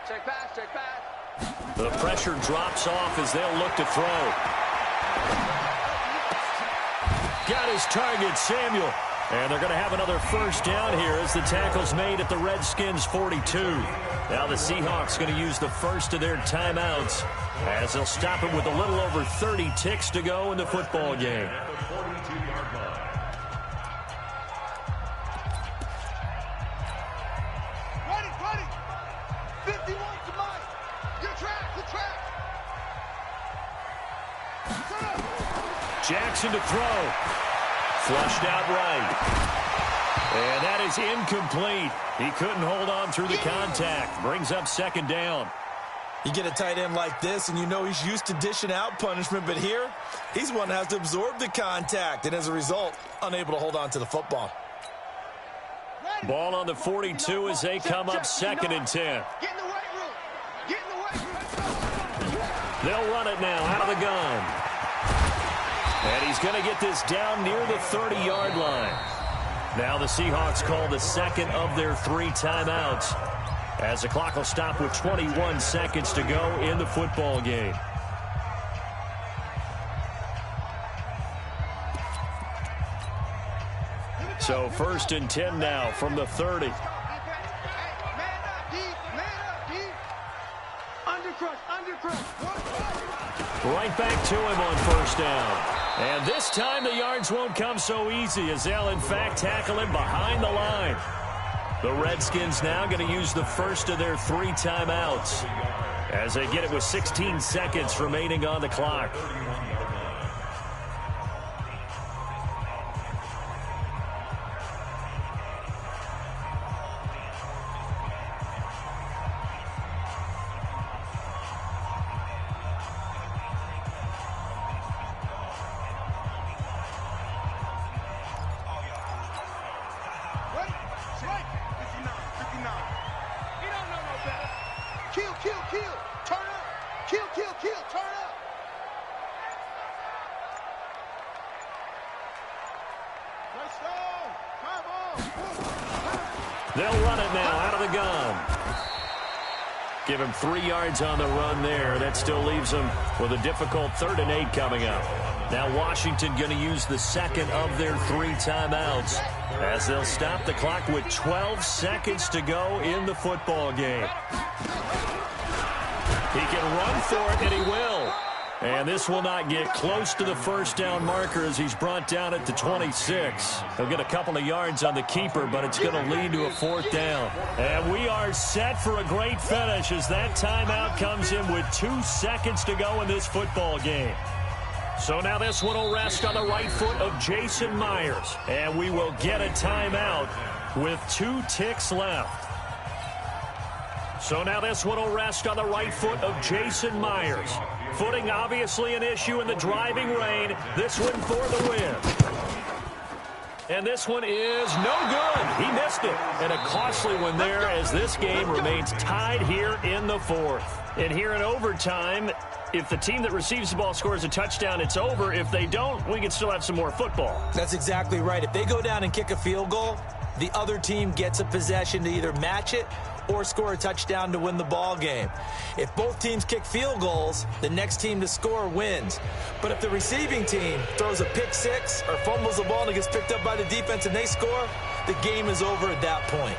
Check pass, check pass. The pressure drops off as they'll look to throw. Got his target, Samuel. And they're going to have another first down here as the tackle's made at the Redskins 42. Now the Seahawks going to use the first of their timeouts as they'll stop it with a little over 30 ticks to go in the football game. At the 42-yard line. Ready. 51 to Mike. Good track. Jackson to throw. Flushed out right. And that is incomplete. He couldn't hold on through the contact. Brings up 2nd down. You get a tight end like this, and you know he's used to dishing out punishment, but here, he's one that has to absorb the contact, and as a result, unable to hold on to the football. Ball on the 42 as they come up 2nd and 10. Get in the weight room. Get in the weight room. They'll run it now out of the gun. And he's going to get this down near the 30-yard line. Now the Seahawks call the second of their 3 timeouts as the clock will stop with 21 seconds to go in the football game. So 1st and 10 now from the 30. Man up deep. Undercrush. Right back to him on 1st down. And this time the yards won't come so easy as they'll, in fact, tackle him behind the line. The Redskins now going to use the first of their 3 timeouts as they get it with 16 seconds remaining on the clock. They'll run it now out of the gun. Give him 3 yards on the run there. That still leaves him with a difficult 3rd and 8 coming up. Now Washington going to use the second of their 3 timeouts as they'll stop the clock with 12 seconds to go in the football game. He can run for it, and he will. And this will not get close to the first down marker as he's brought down at the 26. He'll get a couple of yards on the keeper, but it's going to lead to a 4th down. And we are set for a great finish as that timeout comes in with 2 seconds to go in this football game. So now this one will rest on the right foot of Jason Myers. And we will get a timeout with 2 ticks left. So now this one will rest on the right foot of Jason Myers. Footing obviously an issue in the driving rain. This one for the win. And this one is no good. He missed it. And a costly one there as this game remains tied here in the 4th. And here in overtime, if the team that receives the ball scores a touchdown, it's over. If they don't, we can still have some more football. That's exactly right. If they go down and kick a field goal, the other team gets a possession to either match it or score a touchdown to win the ball game. If both teams kick field goals, the next team to score wins. But if the receiving team throws a pick six or fumbles the ball and it gets picked up by the defense and they score, the game is over at that point.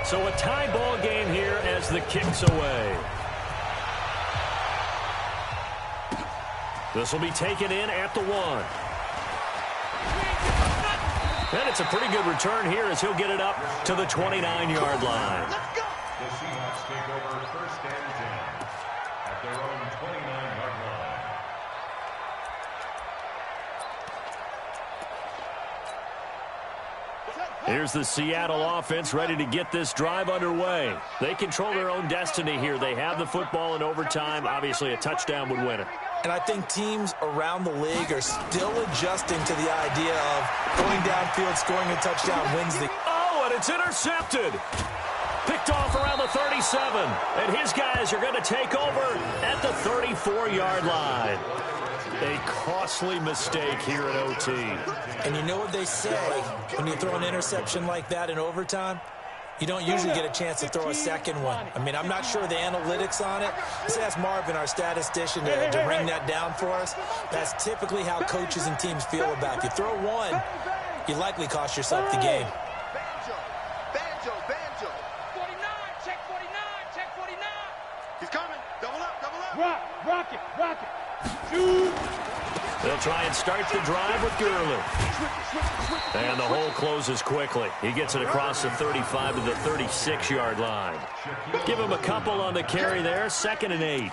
So a tie ball game here as the kick's away. This will be taken in at the 1. And it's a pretty good return here as he'll get it up to the 29-yard line. The Seahawks take over 1st and 10 at their own 29-yard line. Here's the Seattle offense ready to get this drive underway. They control their own destiny here. They have the football in overtime. Obviously, a touchdown would win it. And I think teams around the league are still adjusting to the idea of going downfield, scoring a touchdown wins the... Oh, and it's intercepted. Picked off around the 37. And his guys are going to take over at the 34-yard line. A costly mistake here at OT. And you know what they say, when you throw an interception like that in overtime, you don't usually get a chance to throw a second one. I mean, I'm not sure the analytics on it. Let's ask Marvin, our statistician, to ring that down for us. That's typically how coaches and teams feel about it. If you throw one, you likely cost yourself the game. Banjo. 49, check 49, check 49. He's coming. Double up. Rock it. Shoot. They'll try and start the drive with Gurley. And the hole closes quickly. He gets it across the 35 to the 36-yard line. Give him a couple on the carry there. 2nd and 8.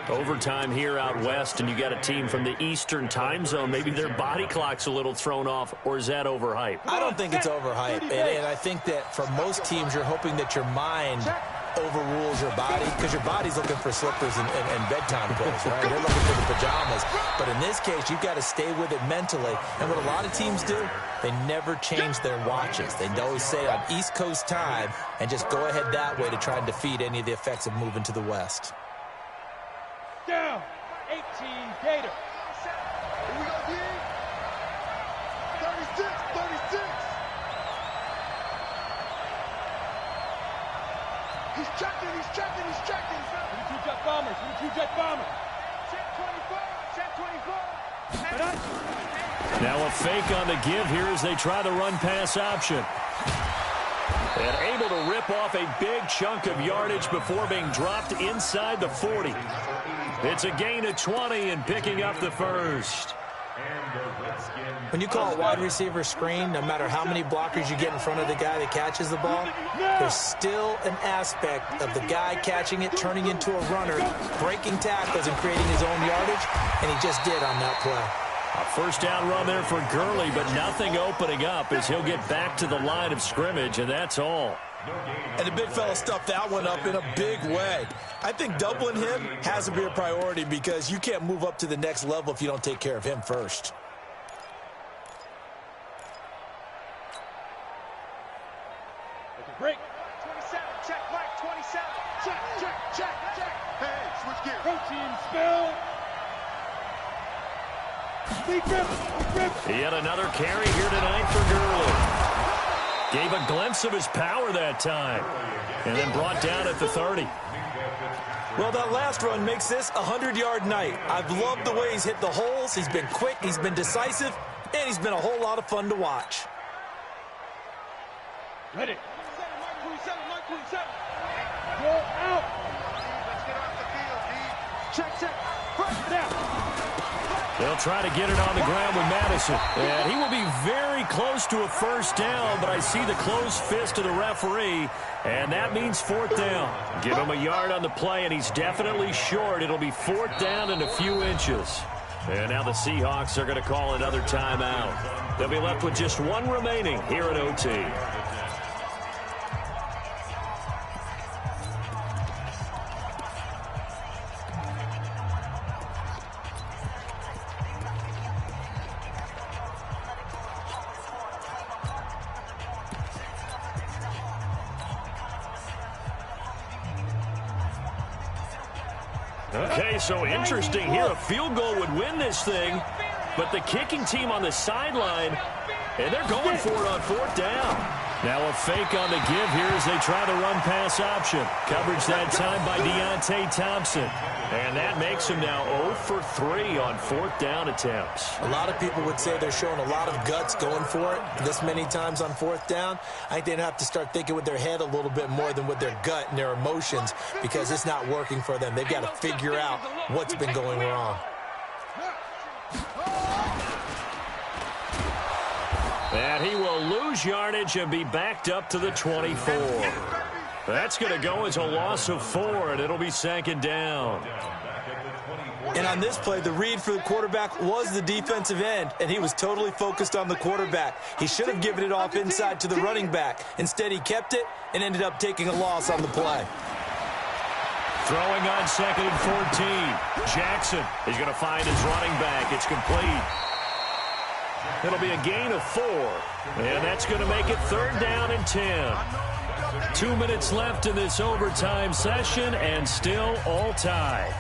Overtime here out west, and you got a team from the Eastern time zone. Maybe their body clock's a little thrown off, or is that overhyped? I don't think it's overhyped. And I think that for most teams, you're hoping that your mind overrules your body, because your body's looking for slippers and bedtime clothes, right? They're looking for the pajamas. But in this case, you've got to stay with it mentally. And what a lot of teams do, they never change their watches. They always say on East Coast time and just go ahead that way to try and defeat any of the effects of moving to the West. Down. 18 Gator. Here we go, D. 36. He's checking. 22 jet bombers. Check 24. Now a fake on the give here as they try the run-pass option. And able to rip off a big chunk of yardage before being dropped inside the 40. It's a gain of 20 and picking up the first. When you call a wide receiver screen, no matter how many blockers you get in front of the guy that catches the ball, there's still an aspect of the guy catching it, turning into a runner, breaking tackles and creating his own yardage, and he just did on that play. A first down run there for Gurley, but nothing opening up as he'll get back to the line of scrimmage, and that's all. And the big fella stuffed that one up in a big way. I think doubling him has to be a priority because you can't move up to the next level if you don't take care of him first. Break. 27, check, Mike, 27. Check. Hey, switch gear. Protein spill. Big rip. Yet another carry here tonight for Gurley. Gave a glimpse of his power that time. And then brought down at the 30. Well, that last run makes this a 100-yard night. I've loved the way he's hit the holes. He's been quick, he's been decisive, and he's been a whole lot of fun to watch. Ready. Mike 27. Go out. Let's get off the field, D. Check. Down. They'll try to get it on the ground with Madison. And he will be very close to a first down, but I see the closed fist of the referee, and that means fourth down. Give him a yard on the play, and he's definitely short. It'll be fourth down and a few inches. And now the Seahawks are going to call another timeout. They'll be left with just one remaining here at OT. Okay, so interesting here. A field goal would win this thing, but the kicking team on the sideline, and they're going for it on fourth down. Now a fake on the give here as they try the run-pass option. Coverage that time by Deontay Thompson. And that makes him now 0 for 3 on fourth down attempts. A lot of people would say they're showing a lot of guts going for it this many times on fourth down. I think they'd have to start thinking with their head a little bit more than with their gut and their emotions because it's not working for them. They've got to figure out what's been going wrong. And he will lose yardage and be backed up to the 24. That's going to go as a loss of 4, and it'll be second down. And on this play, the read for the quarterback was the defensive end, and he was totally focused on the quarterback. He should have given it off inside to the running back. Instead, he kept it and ended up taking a loss on the play. Throwing on second and 14. Jackson is going to find his running back. It's complete. It'll be a gain of 4, and that's going to make it third down and 10. 2 minutes left in this overtime session, and still all tied.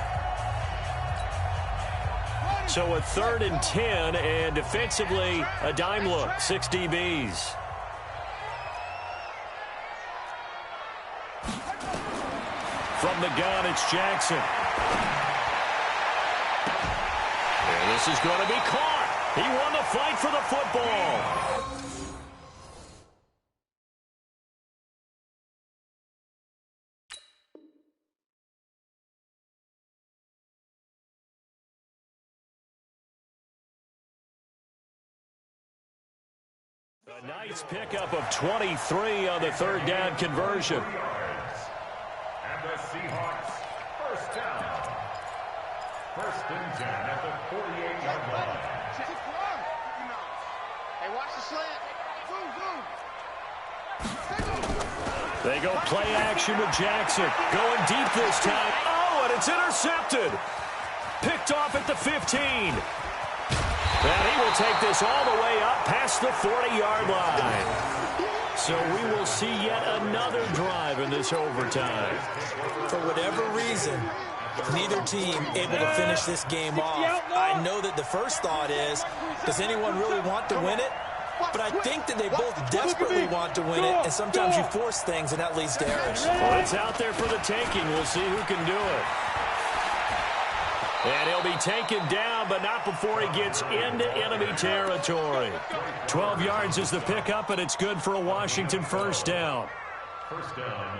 So a third and 10, and defensively, a dime look, 6 DBs. From the gun, it's Jackson. And this is going to be caught. He won the fight for the football. A nice pickup of 23 on the third down conversion. And the Seahawks, first down. First and 10 at the 48-yard line. Hey, watch the slant. They go play action with Jackson. Going deep this time. Oh, and it's intercepted. Picked off at the 15. And he will take this all the way up past the 40-yard line. So we will see yet another drive in this overtime. For whatever reason, neither team able to finish this game off. I know that the first thought is, does anyone really want to win it? But I think that they both desperately want to win it, and sometimes you force things, and that leads to errors. Well, it's out there for the taking. We'll see who can do it. And he'll be taken down, but not before he gets into enemy territory. 12 yards is the pickup, and it's good for a Washington first down.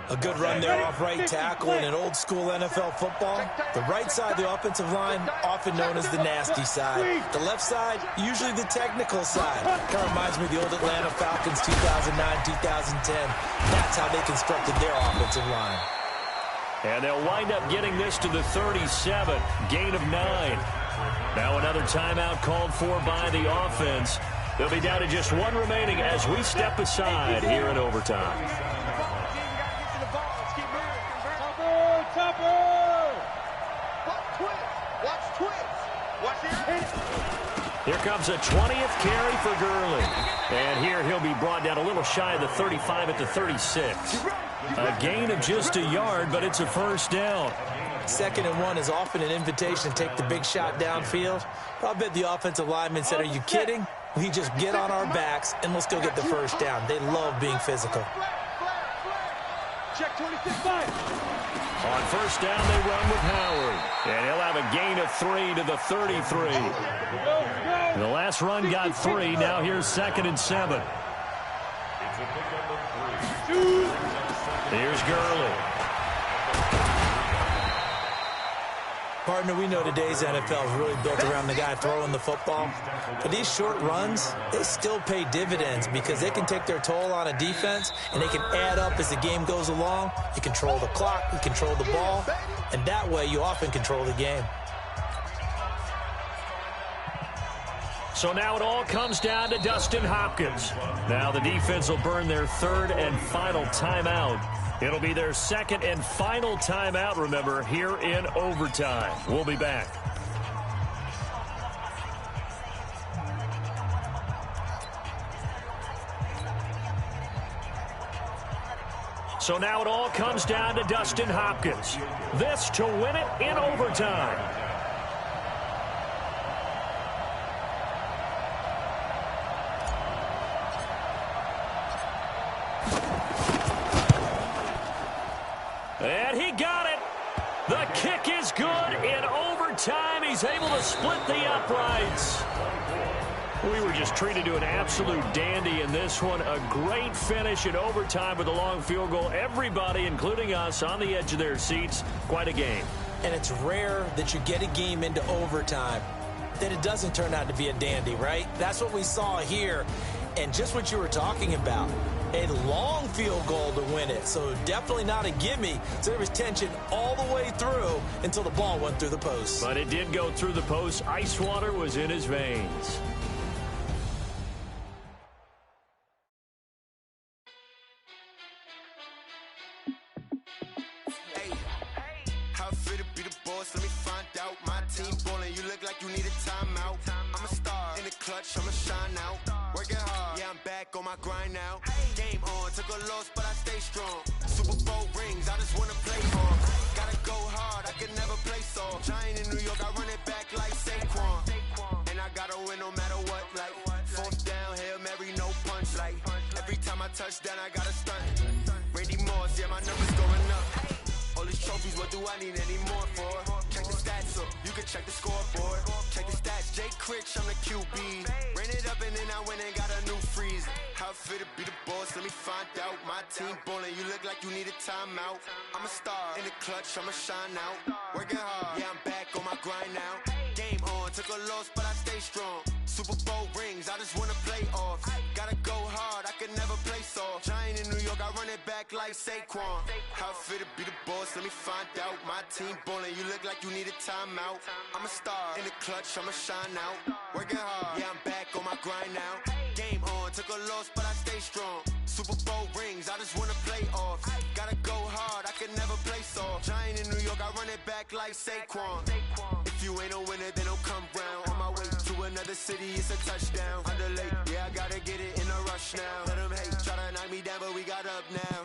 A good run there off right tackle in an old-school NFL football. The right side of the offensive line, often known as the nasty side. The left side, usually the technical side. Kind of reminds me of the old Atlanta Falcons 2009-2010. That's how they constructed their offensive line. And they'll wind up getting this to the 37, gain of 9. Now another timeout called for by the offense. They'll be down to just one remaining as we step aside here in overtime. Here comes a 20th carry for Gurley. And here he'll be brought down a little shy of the 35 at the 36. A gain of just a yard, but it's a first down. 2nd and 1 is often an invitation to take the big shot downfield. But I bet the offensive lineman said, are you kidding? We just get on our backs and let's go get the first down. They love being physical. Check 26-5. On first down, they run with Howard. And he'll have a gain of 3 to the 33. The last run got 3. Now here's 2nd and 7. Here's Gurley. Partner, we know today's NFL is really built around the guy throwing the football. But these short runs, they still pay dividends because they can take their toll on a defense, and they can add up as the game goes along. You control the clock, you control the ball, and that way you often control the game. So now it all comes down to Dustin Hopkins. Now the defense will burn their third and final timeout. It'll be their second and final timeout, remember, here in overtime. We'll be back. So now it all comes down to Dustin Hopkins. This to win it in overtime. And he got it. The kick is good in overtime. He's able to split the uprights. We were just treated to an absolute dandy in this one. A great finish in overtime with a long field goal. Everybody, including us, on the edge of their seats. Quite a game. And it's rare that you get a game into overtime that it doesn't turn out to be a dandy, right? That's what we saw here. And just what you were talking about. A long field goal to win it, so definitely not a gimme. So there was tension all the way through until the ball went through the post. But it did go through the post. Ice water was in his veins. Hey, how fit to be the boss? Let me find out. My team ballin', you look like you need a timeout. I'm a star in the clutch, I'ma shine out. Working hard, yeah, I'm back on my grind now. Game on, took a loss, but I stay strong. Super Bowl rings, I just wanna play on. Gotta go hard, I can never play soft. Giant in New York, I run it back like Saquon. And I gotta win no matter what, like fourth down, Hail Mary, no punch. Like every time I touch down, I gotta stunt. Randy Moss, yeah, my numbers going up. All these trophies, what do I need any more for? Check the stats up, you can check the scoreboard. Check the stats, Jay Critch, I'm the QB. Ran it up and then I went and got a new freeze. How fit to be the boss, let me find out. My team ballin', you look like you need a timeout. I'm a star in the clutch, I'ma shine out. Working hard, yeah, I'm back on my grind now. Game on, took a loss, but I stay strong. Super Bowl rings, I just wanna play off. Gotta go hard, I can never play soft. Giant in New York, I run it back like Saquon. How fit to be the boss, let me find out. My team ballin', you look like you need a timeout. I'm a star in the clutch, I'ma shine out. Working hard, yeah, I'm back on my grind now. Game on, took a loss, but I stay strong. Super Bowl rings, I just wanna play off. Gotta go hard, I can never play soft. Giant in New York, I run it back like Saquon. If you ain't a winner, then don't come round. On my way to another city, it's a touchdown. Underlay, yeah, I gotta get it in a rush now. Let them hate, try to knock me down, but we got up now.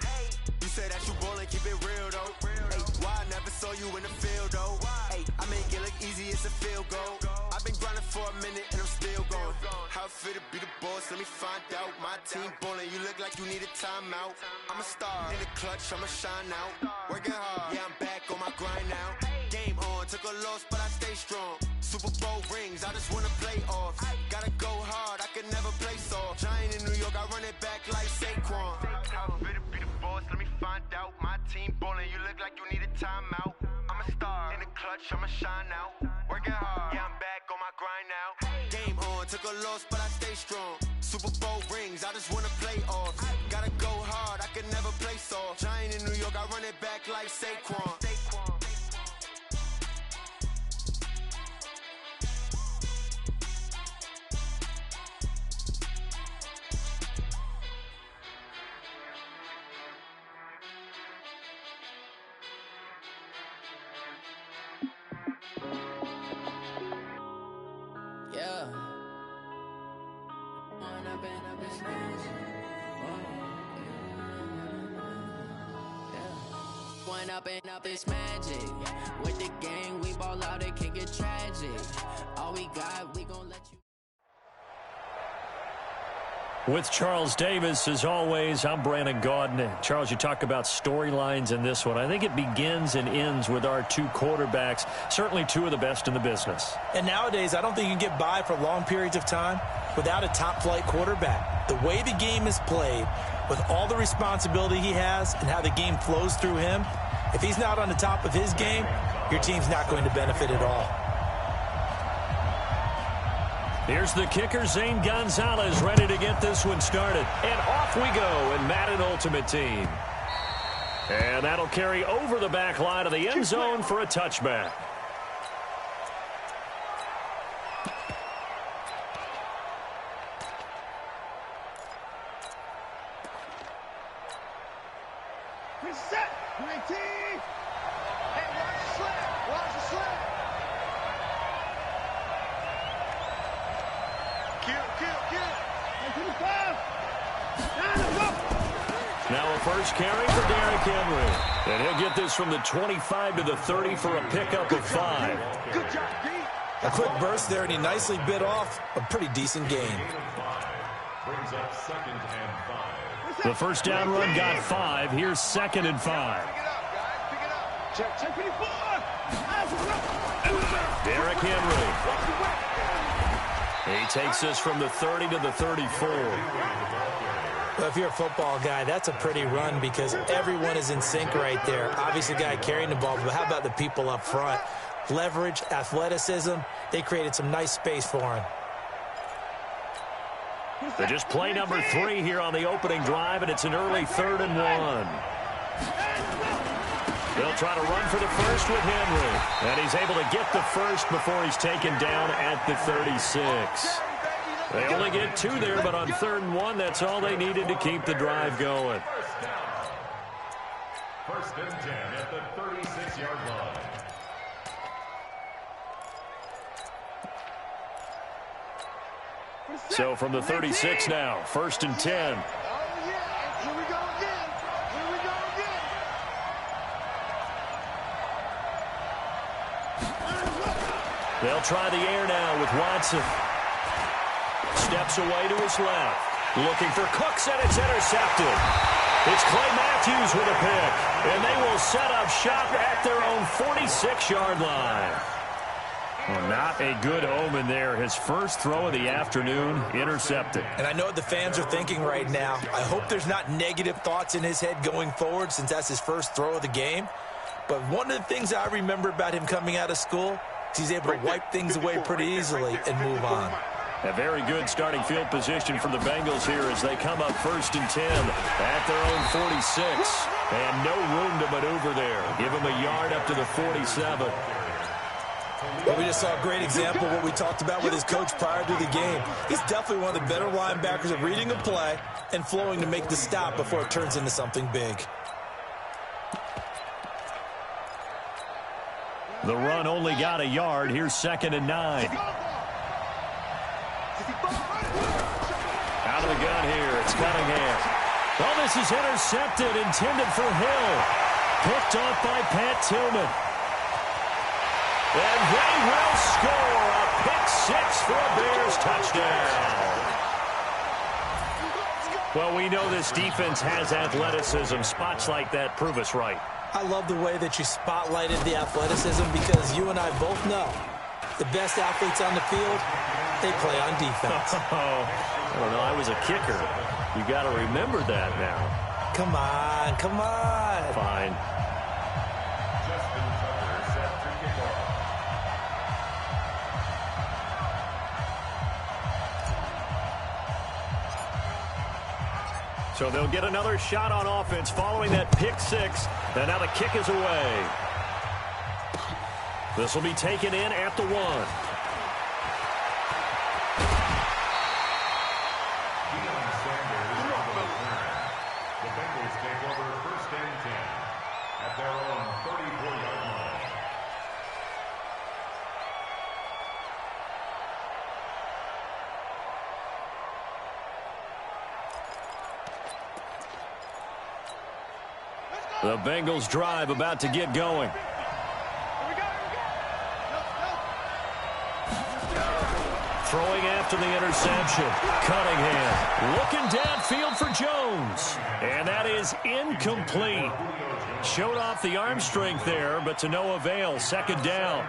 You say that you ballin', keep it real though. Hey, why I never saw you in the field though? Hey, I make it look easy, it's a field goal. I've been grinding for a minute and I'm still going. How fit to be the boss, let me find out. My team ballin', you look like you need a timeout. I'm a star in the clutch, I'ma shine out. Working hard, yeah, I'm back on my grind now. Game on, took a loss, but I stay strong. Super Bowl rings, I just wanna play off. Gotta go hard, I can never play soft. Giant in New York, I run it back like Saquon. How fit to be the boss, let me find out. My team ballin', you look like you need a timeout. I'm a star in the clutch, I'ma shine out. Working hard, yeah, I'm back on my grind now. Game on, took a loss, but I stay strong. Super Bowl rings, I just wanna play off. Gotta go hard, I can never play soft. Giant in New York, I run it back like Saquon. Yeah. One up and up, it's magic. With the gang, we ball out, it can get tragic. All we got, we gon' let you. With Charles Davis, as always, I'm Brandon Gaudin. Charles, you talk about storylines in this one. I think it begins and ends with our two quarterbacks, certainly two of the best in the business. And nowadays, I don't think you can get by for long periods of time without a top-flight quarterback. The way the game is played, with all the responsibility he has and how the game flows through him, If he's not on the top of his game, your team's not going to benefit at all. Here's the kicker, Zane Gonzalez, ready to get this one started. And off we go in Madden Ultimate Team. And that'll carry over the back line of the end zone for a touchback. Reset. 19. Hey, watch the slip. Watch the slip. Kill. 25. Now a first carry for Derrick Henry. And he'll get this from the 25 to the 30 for a pickup of 5. Good job, D. A quick burst there, and he nicely bit off a pretty decent gain. Brings up 2nd and 5. The first down run got 5. Here's 2nd and 5. Pick it up, guys. Pick it up. Check 24. Derrick Henry. He takes this from the 30 to the 34. Well, if you're a football guy, that's a pretty run because everyone is in sync right there. Obviously, the guy carrying the ball, but how about the people up front? Leverage, athleticism, they created some nice space for him. They just play number 3 here on the opening drive, and it's an early 3rd and 1. They'll try to run for the first with Henry. And he's able to get the first before he's taken down at the 36. They only get 2 there, but on 3rd and 1, that's all they needed to keep the drive going. First and 10 at the 36-yard line. So from the 36 now, 1st and 10. Oh, yeah. Here we go again. They'll try the air now with Watson. Steps away to his left. Looking for Cooks, and it's intercepted. It's Clay Matthews with a pick. And they will set up shop at their own 46-yard line. Well, not a good omen there. His first throw of the afternoon, intercepted. And I know what the fans are thinking right now. I hope there's not negative thoughts in his head going forward since that's his first throw of the game. But one of the things I remember about him coming out of school is he's able to wipe things away pretty easily and move on. A very good starting field position for the Bengals here as they come up 1st and 10 at their own 46. And no room to maneuver there. Give him a yard up to the 47. Well, we just saw a great example of what we talked about with his coach prior to the game. He's definitely one of the better linebackers at reading a play and flowing to make the stop before it turns into something big. The run only got a yard. Here's 2nd and 9. Out of the gun here, it's Cunningham. Well, this is intercepted, intended for Hill. Picked off by Pat Tillman. And they will score a pick-6 for a Bears touchdown. Well, we know this defense has athleticism. Spots like that prove us right. I love the way that you spotlighted the athleticism because you and I both know the best athletes on the field, they play on defense. I don't know. I was a kicker. You got to remember that now. Come on. Fine. So they'll get another shot on offense following that pick-6. And now the kick is away. This will be taken in at the 1. The Bengals take over 1st and 10 at their own 34-yard line. The Bengals drive about to get going. Throwing after the interception. Cunningham looking downfield for Jones. And that is incomplete. Showed off the arm strength there, but to no avail. 2nd down.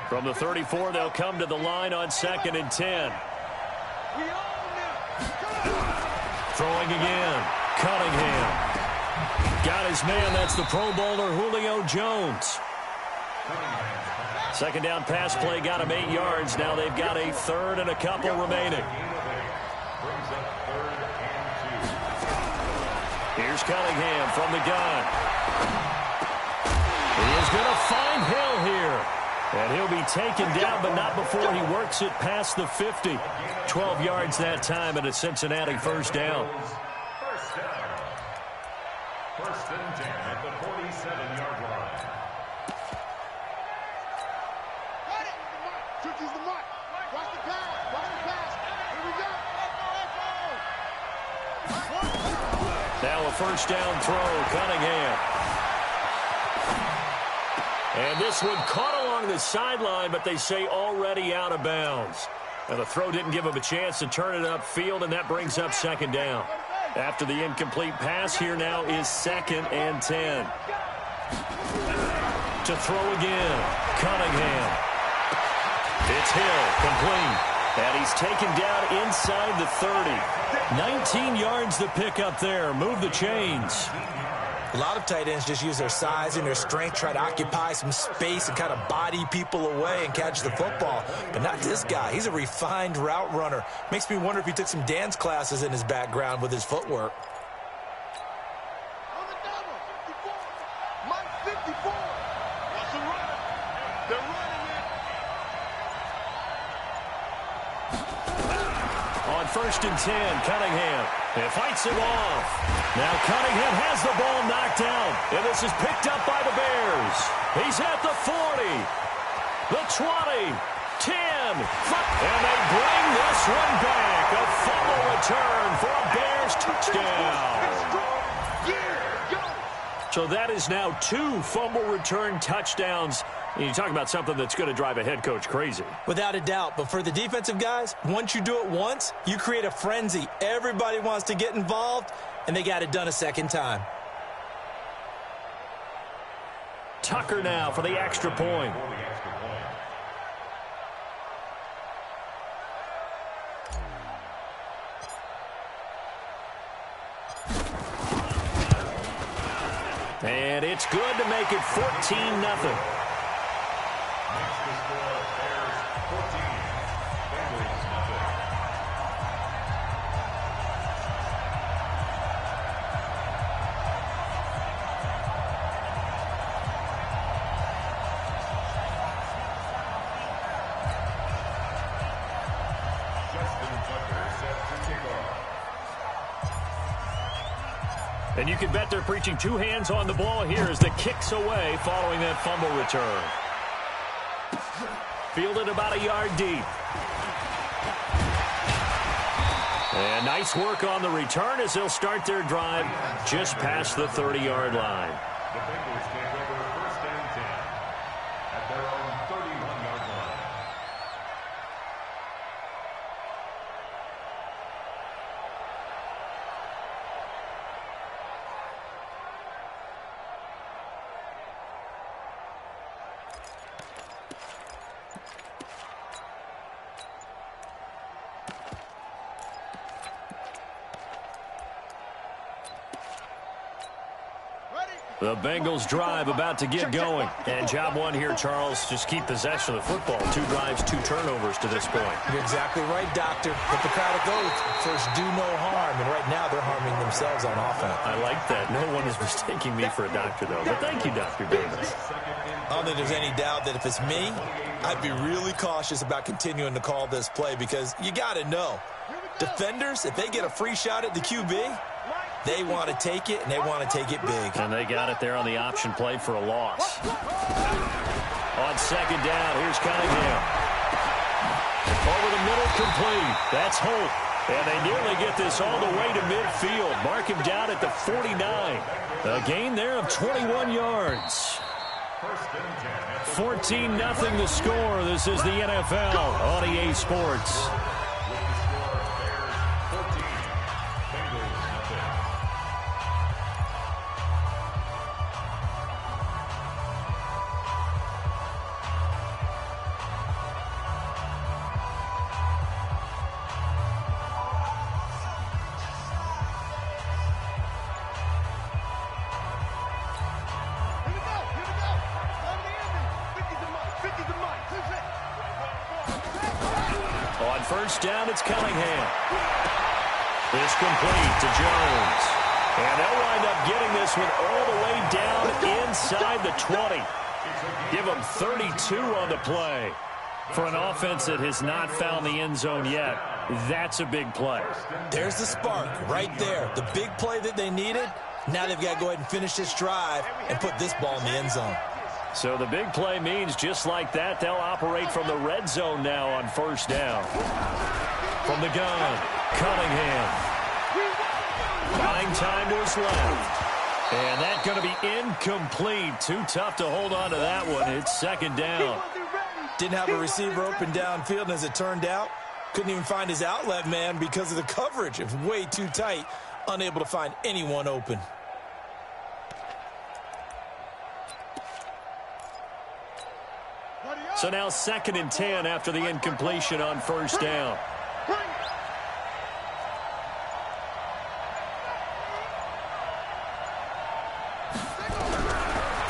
From the 34, they'll come to the line on 2nd and 10. Throwing again. Cunningham. Got his man. That's the Pro Bowler Julio Jones. Second down pass play got him 8 yards. Now they've got a third and a couple remaining. Here's Cunningham from the gun. He is going to find Hill here. And he'll be taken down, but not before he works it past the 50. 12 yards that time and a Cincinnati first down. First and 10 at the 47-yard line. Use the mark. Watch the pass. Watch the pass. Here we go. Now a first down throw, Cunningham. And this one caught along the sideline, but they say already out of bounds. And the throw didn't give him a chance to turn it upfield, and that brings up second down. After the incomplete pass, here now is 2nd and 10. To throw again, Cunningham. It's Hill, complete. And he's taken down inside the 30. 19 yards to pick up there. Move the chains. A lot of tight ends just use their size and their strength, try to occupy some space and kind of body people away and catch the football. But not this guy. He's a refined route runner. Makes me wonder if he took some dance classes in his background with his footwork. On the double. 54. Mike 54. What's the run? They're running it. On 1st and 10, Cunningham. It fights him off. Now Cunningham has the ball knocked down. And this is picked up by the Bears. He's at the 40, the 20, 10. And they bring this one back. A fumble return for a Bears touchdown. So that is now 2 fumble return touchdowns. And you talk about something that's going to drive a head coach crazy. Without a doubt. But for the defensive guys, once you do it once, you create a frenzy. Everybody wants to get involved, and they got it done a second time. Tucker now for the extra point. And it's good to make it 14-0. And you can bet they're preaching 2 hands on the ball here as the kick's away following that fumble return. Fielded about a yard deep. And nice work on the return as they'll start their drive just past the 30-yard line. The Bengals take over 1st and 10 at their own 31-yard line. The Bengals drive about to get going. And job one here, Charles, just keep possession of the football. 2 drives, 2 turnovers to this point. You're exactly right, Doctor. Hippocratic oath. First, do no harm. And right now, they're harming themselves on offense. I like that. No one is mistaking me for a doctor, though. But thank you, Dr. Davis. I don't think there's any doubt that if it's me, I'd be really cautious about continuing to call this play because you got to know. Defenders, if they get a free shot at the QB, they want to take it, and they want to take it big. And they got it there on the option play for a loss. On 2nd down, here's Cunningham. Over the middle, complete. That's Holt. And they nearly get this all the way to midfield. Mark him down at the 49. A gain there of 21 yards. 14-0 the score. This is the NFL on EA Sports. On first down, it's Cunningham. This complete to Jones. And they'll wind up getting this one all the way down inside the 20. Give them 32 on the play. For an offense that has not found the end zone yet, that's a big play. There's the spark right there. The big play that they needed. Now they've got to go ahead and finish this drive and put this ball in the end zone. So the big play means just like that, they'll operate from the red zone now on first down. From the gun, Cunningham. 9 time was left. And that's going to be incomplete. Too tough to hold on to that one. It's second down. Didn't have a receiver open downfield, and as it turned out, couldn't even find his outlet man because of the coverage. It was way too tight, unable to find anyone open. So now 2nd and 10 after the incompletion on first down.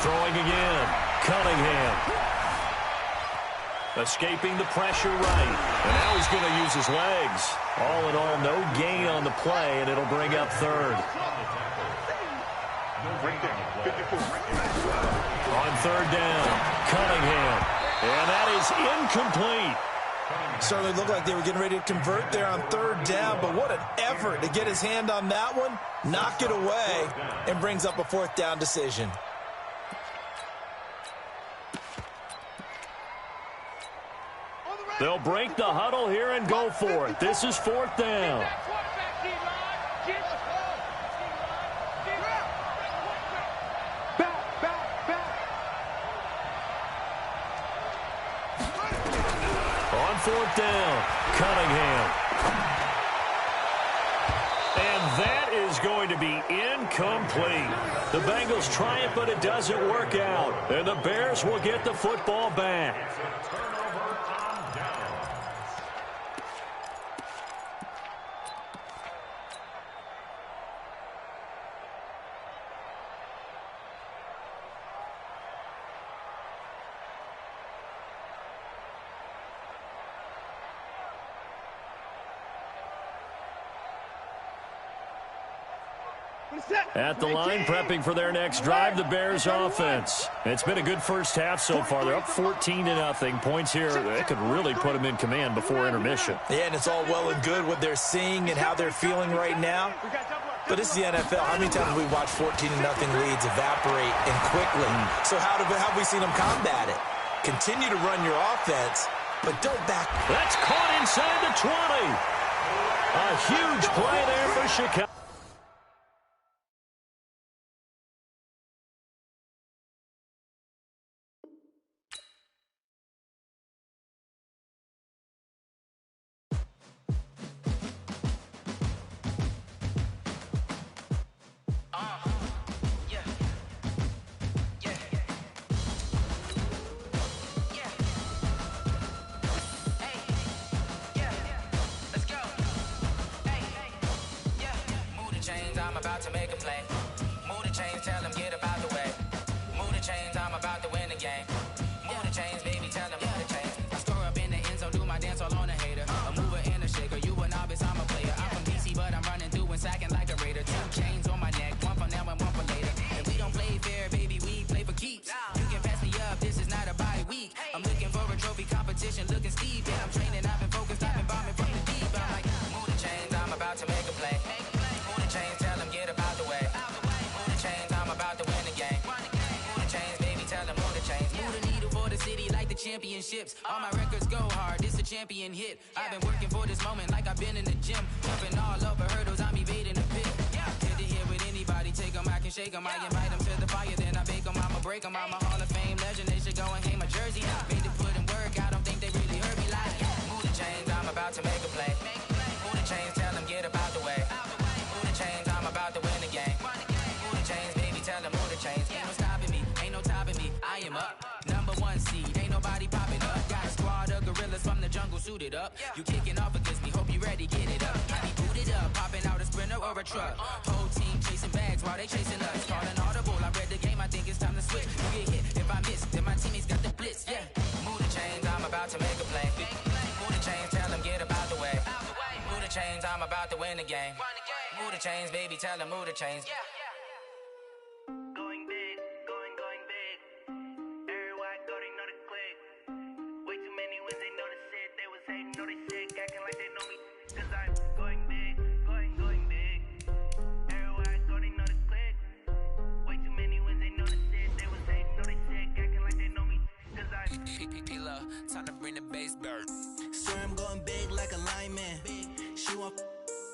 Throwing again, Cunningham. Escaping the pressure right. And now he's going to use his legs. All in all, no gain on the play, and it'll bring up 3rd. On 3rd down, Cunningham. And that is incomplete. Certainly looked like they were getting ready to convert there on 3rd down, but what an effort to get his hand on that one, knock it away, and brings up a 4th down decision. They'll break the huddle here and go for it. This is 4th down. On 4th down, Cunningham. And that is going to be incomplete. The Bengals try it, but it doesn't work out. And the Bears will get the football back. At the line, prepping for their next drive, the Bears offense. It's been a good first half so far. They're up 14-0. Points here, they could really put them in command before intermission. Yeah, and it's all well and good what they're seeing and how they're feeling right now. But this is the NFL. How many times have we watched 14-0 leads evaporate and quickly? So how have we seen them combat it? Continue to run your offense, but don't back. That's caught inside the 20. A huge play there for Chicago. I'm about to make a play. Move the chains, tell them get up out the way. Move the chains, I'm about to win the game. Move the chains, baby, tell them move the chains. I score up in the end zone, do my dance all on a hater. A mover and a shaker, you a novice, I'm a player. I'm from DC, but I'm running through and sacking like a raider. 2 chains on my neck, one for now and one for later. And we don't play fair, baby, we play for keeps. You can pass me up, this is not a bye week. I'm looking for a trophy competition, looking steep. Yeah, I'm training, I've been focused, I've been bombing from the deep. I'm like, move the chains, I'm about to make a play. Move the chains, tell them get up out the way. Move the chains, I'm about to win the game. Move the chains, baby, tell them move the chains. Move the needle for the city like the championships. All my records go hard, this a champion hit. I've been working for this moment like I've been in the gym. Jumping all over hurdles, I'm evading the pit. Good to hear with anybody, take them, I can shake them. I invite them to the fire, then I bake them, I'ma break them. I'm a Hall of Fame legend, they should go and hang my jersey. Made to put in work, I don't think they really heard me like. Move the chains, I'm about to make a play. Move the chains, tell them get up out the way. Move the chains, I'm about to win the game. Move the chains, baby, tell them move the chains. Ain't no stopping me, ain't no topping me, I am up. #1 seed, ain't nobody popping up. Got a squad of gorillas from the jungle suited up. You kicking off against me, hope you ready, get it up. I be booted up, popping out a sprinter or a truck. Whole team chasing bags while they chasing us. Calling audible, I read the game, I think it's time to switch. You get hit, if I miss, then my teammates got the blitz, yeah. Move the chains, I'm about to make a play. Move the chains, tell them get up I'm about to win the game. Move the chains, baby, tell them move the chains. Going big, going big. Everywhere I go, they know the click. Way too many wins, they know the shit. They was hating, know they sick, acting like they know me. Cause I'm going big, going big. Everywhere I go, they know the click. Way too many wins, they know the shit. They was hating, know they sick, acting like they know me. Cause I'm P-P-P-Love, time to bring the bass bird. Swear I'm going big like a lineman. She want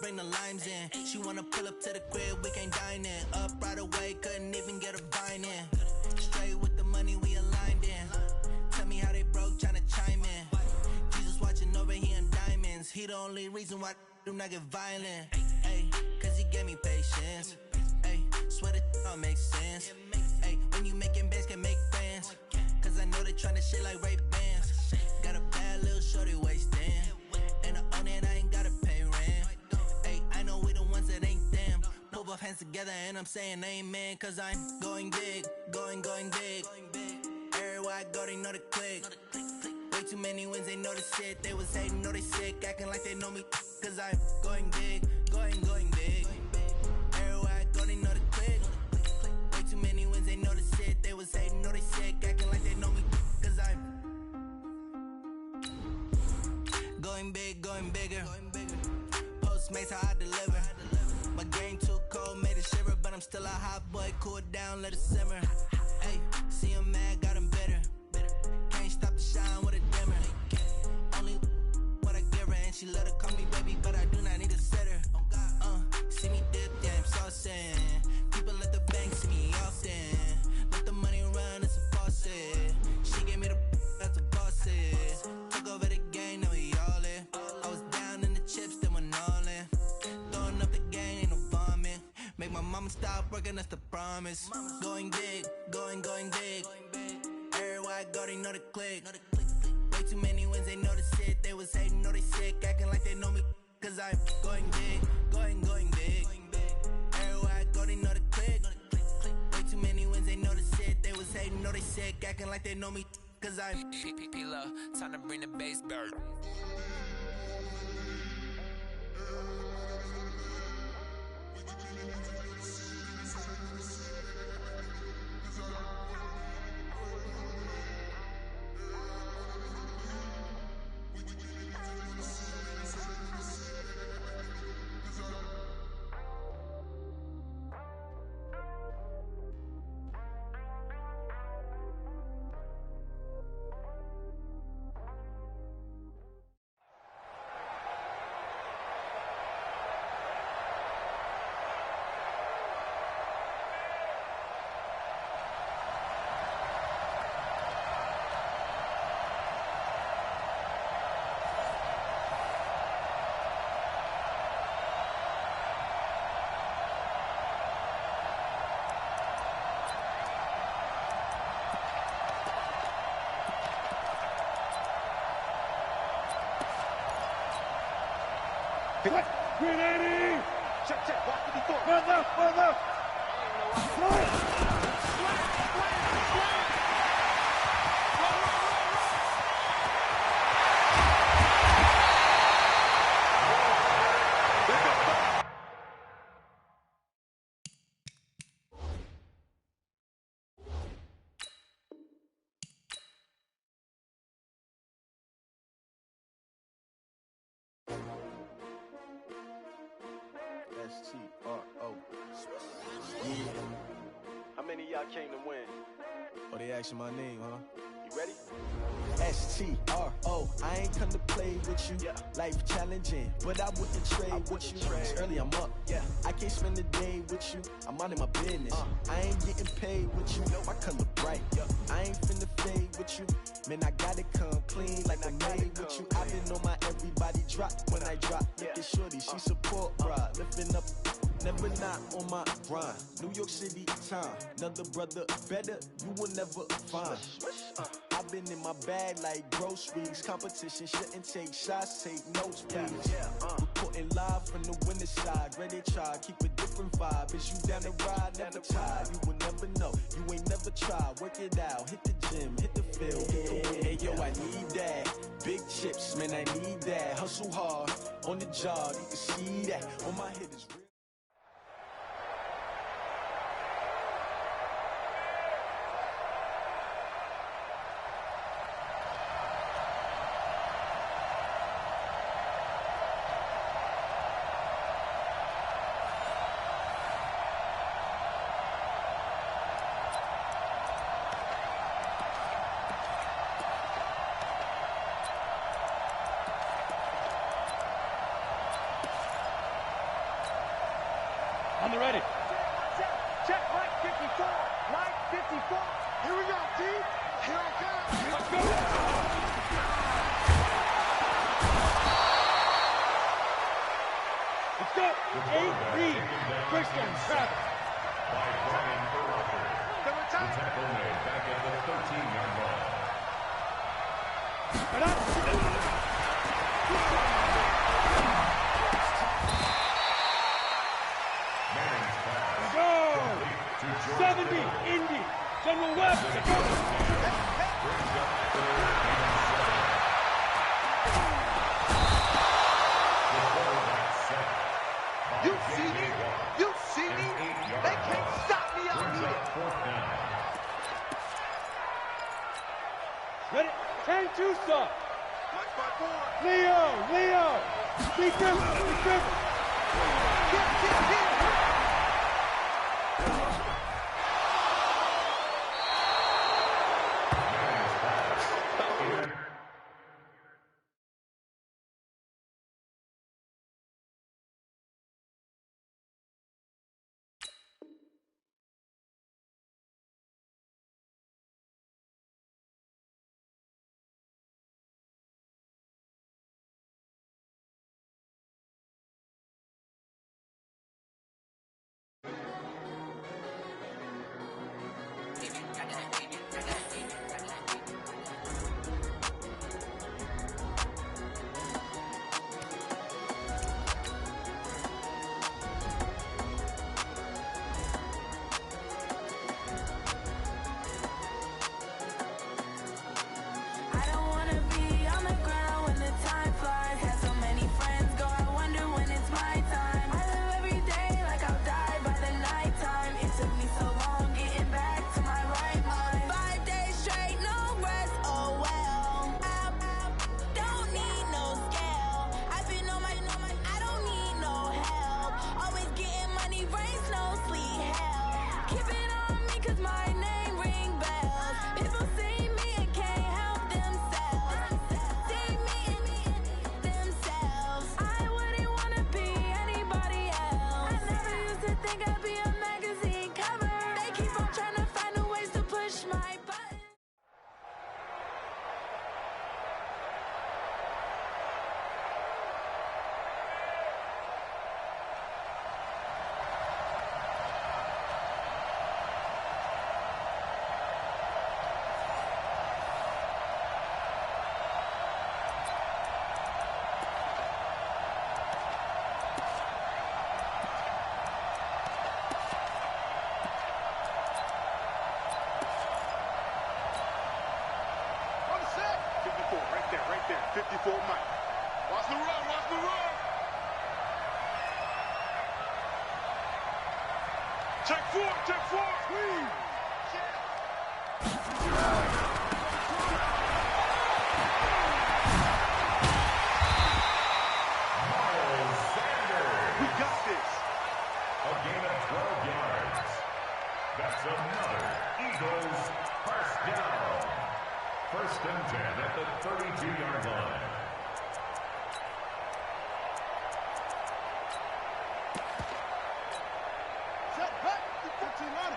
bring the limes in. She wanna pull up to the crib, we can't dine in. Up right away, couldn't even get a vine in. Straight with the money we aligned in. Tell me how they broke, tryna chime in. Jesus watching over here in diamonds. He the only reason why I do not get violent. Ay, cause he gave me patience. Ay, swear that all makes sense. Ay, when you making bands, can make friends. Cause I know they tryna shit like Ray-Bans. Got a bad little shorty wasting. And I own it, I ain't gotta pay rent. Ay, I know we the ones that ain't them. Pull both hands together and I'm saying amen. Cause I'm going big, going big. Everywhere I go, they know the click. Way too many wins, they know the shit. They was hating, know they sick, acting like they know me. Cause I'm going big, going big. Everywhere I go, they know the click. Way too many wins, they know the shit. They was hating, know they sick, acting like they know me. Cause I'm going big, going bigger. Postmates how I deliver. My game too cold, made it shiver, but I'm still a hot boy. Cool it down, let it simmer. Hey, see him mad, got him bitter. Can't stop the shine with a dimmer. Only what I give her, and she let her call me baby, but I do not need a sitter. See me dip, yeah, I'm saucing. People at the bank see me often. Let the money run, it's a faucet. She gave me the that's a boss is. Took over the game, now we all in. I was down in the chips, then went all in. Throwing up the game, ain't no vomit. Make my mama stop working, that's the promise. Going big, going big. Everywhere I go, they know the click. Way too many wins, they know the shit. They was hating, know they sick, acting like they know me. Cause I'm going big, going big. Everywhere I go, they know the click. Way too many wins, they know the shit. They was hating, know they sick, acting like they know me. Cause I'm P-P-P-Love, time to bring the bass bird. What? 380! Check, watch the before. One left! S-T-R-O. How many of y'all came to win? Oh, they asking my name, huh? You ready? S-T-R-O. I ain't come to play with you. Yeah. Life challenging, but I wouldn't trade with you. It's early, I'm up. Yeah. I can't spend the day with you. I'm minding my business. I ain't getting paid with you. My color bright. Yeah. I ain't finna fade with you. Man, I gotta come clean like I'm made with you. I've been on my everybody drop when I drop. Look at shorty, she support, bruh. Lifting up. Never not on my grind. New York City time. Another brother better, you will never find. I've been in my bag like groceries. Competition shouldn't take shots, take notes, please. Reporting live from the winning side. Ready to try, keep a different vibe. Is you down the ride, never tired. You will never know, you ain't never tried. Work it out, hit the gym, hit the field. Hey, yo, I need that. Big chips, man, I need that. Hustle hard on the job, you can see that. On my head is real. On the ready. Check, right 54. Right 54. Here we go, D. Here I come. Let's go. Let's go. 8 read. Christian Travis. By Brian Urlacher. The tackle made back at the 13-yard line. Get up. Go! 70, Indy, General Webb, go! You see me? You see me? They can't stop me out here. Ready? 10-2 stop. Leo! Speak him! Get! Right there, 54 Mike. Watch the run. Check four, please. Miles Sanders. We got this. A gain of 12 yards. That's another Eagles first down. 1st and 10 at the 32-yard line. Set back. 15 line.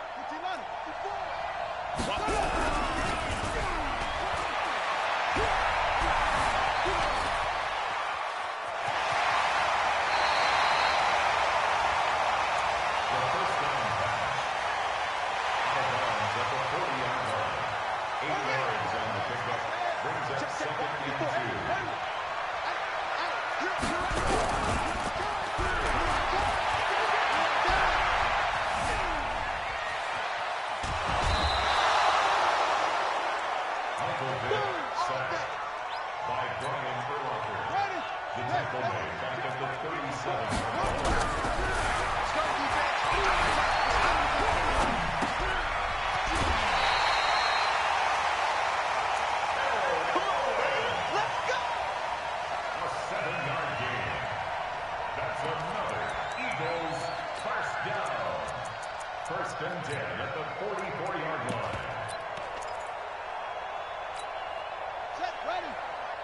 tackle made back at the 37. A 7-yard gain. That's another Eagles first down. First and 10 at the 44-yard line. Set, ready.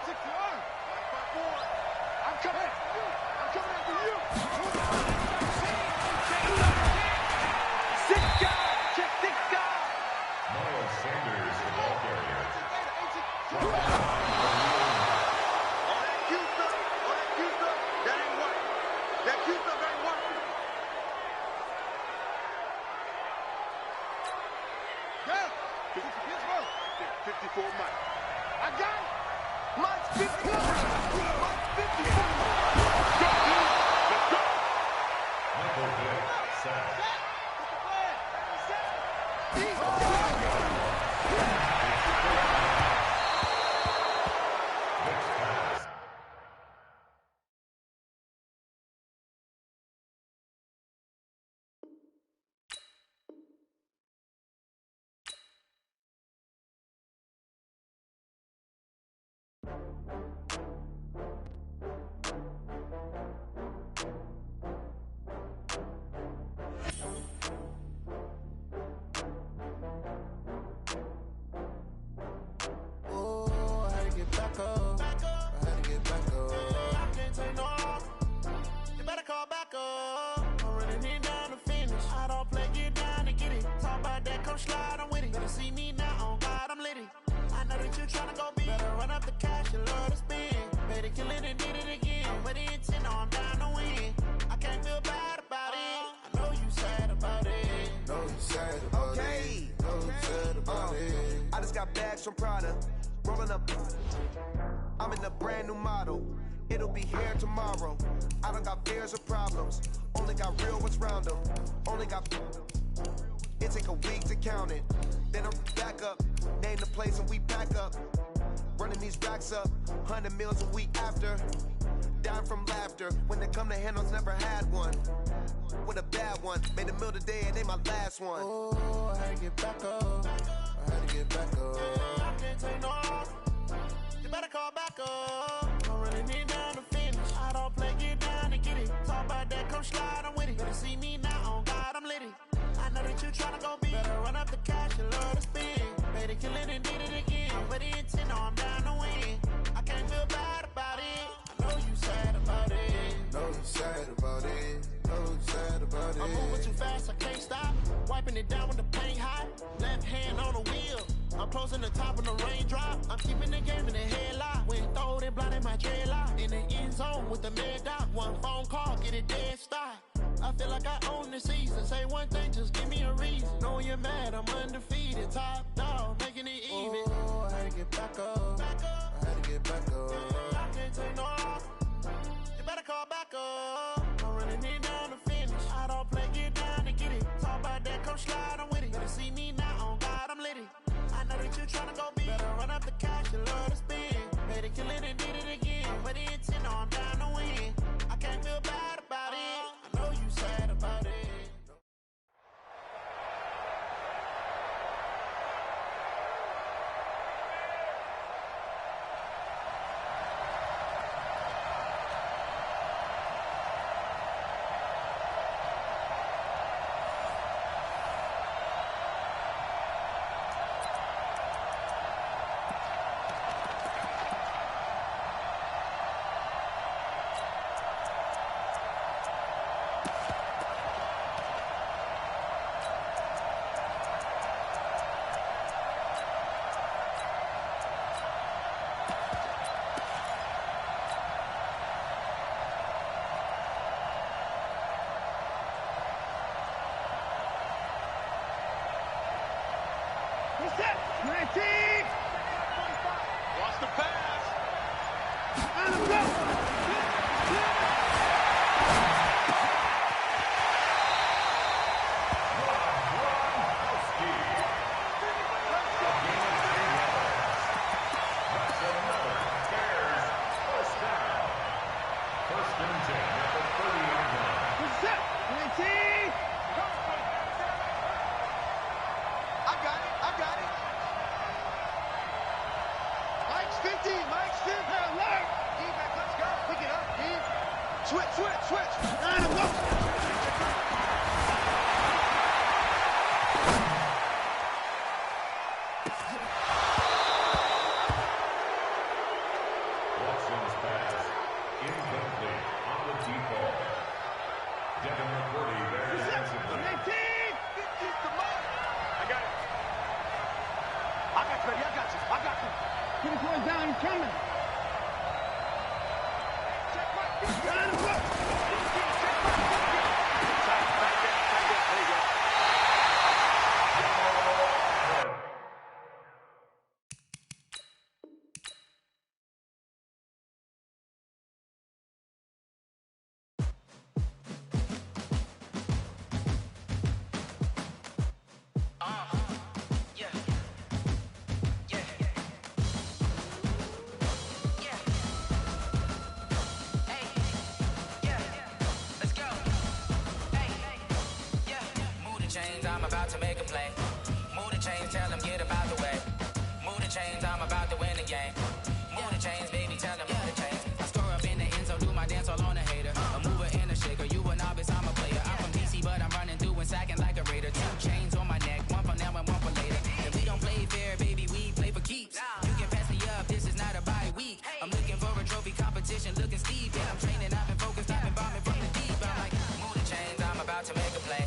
6 yards. 5-4. I'm coming after you. I'm coming after you. 6 guys. Check 6 guys. Miles Sanders, the ball carrier. That ain't working. That Q-stuff ain't working. Yeah. 54 Mike. I got it. Mike's 54. Mike's 54. Let's go. Michael Vick, set. Vick's pass. Oh, I had to get back up. I had to get back up. I can't take no loss. You better call back up. I'm running it down to finish. I don't play, get down to get it. Talk about that, come slide, I'm with it. Better see me now, on God, I'm litty. I know that you tryna go big. Better run up the cash, you love to spend. Better kill it and did it again. With the intent, I'm down to win. I can't feel bad about it. I know you sad about it. Know you sad about it. Know you sad about it. I just got bags from Prada. Rolling up. I'm in a brand new model. It'll be here tomorrow. I don't got fears or problems. Only got real ones round them. Only got. It take a week to count it. Then I'm back up. Name the place and we back up. Running these racks up. 100 meals a week after. Down from laughter. When they come to handles, never had one. With a bad one. Made a meal today and they my last one. Oh, I had to get back up. I had to get back up. I can't take no loss. You better call back up. I'm running it down to finish. I don't play, get down to get it. Talk about that, come slide, I'm with it. Better see me now, on God, I'm litty. I know that you tryna go big. Better run up the cash, you love to spend. Better kill it and did it again. With the intent, I'm down to win. I can't feel bad about it. I know you sad about it. Know you sad about it. Know you sad about it. I'm moving too fast, I can't stop. Wiping it down with the paint hot. Left hand on the wheel. I'm closing the top of the raindrop. I'm keeping the game in the headlock. When throwed and blinded my dreadlock. In the end zone with the mad dot. One phone call, get it dead stop. I feel like I own the season. Say one thing, just give me a reason. Knowing you're mad, I'm undefeated. Top dog, making it even. Oh, I had to get back up. I had to get back up. I can't take no loss. You better call back up. I'm running it down to finish. I don't play, get down to get it. Talk about that, come slide, I'm with it. Better see me now, on God, I'm litty. I know that you tryna go big. Better run up the cash, you love to spend. Better kill it and did it again. With the intent, I'm down to win. I can't feel bad about it. I know you sad about it. What's that? 19! Watch the pass! And let's go! Switch. Line him up. Watson's pass incomplete on the default. Devin McCourty there defensively. 19! I got it. I got you, baby. I got you. Get his boy down. He's coming. Check right. Line him up. Back there. There you go. I'm about to make a play. Move the chains, tell them get about the way. Move the chains, I'm about to win the game. Move the chains, baby, tell them move the chains. I score up in the end zone, do my dance all on a hater. A mover and a shaker, you a novice, I'm a player. I'm from DC, but I'm running through and sacking like a raider. 2 chains on my neck, one for now and one for later. And we don't play fair, baby, we play for keeps. You can pass me up, this is not a bye week. I'm looking for a trophy competition, looking steep. And I'm training, I've been focused, I've been bombing from the deep. I'm like, move the chains, I'm about to make a play.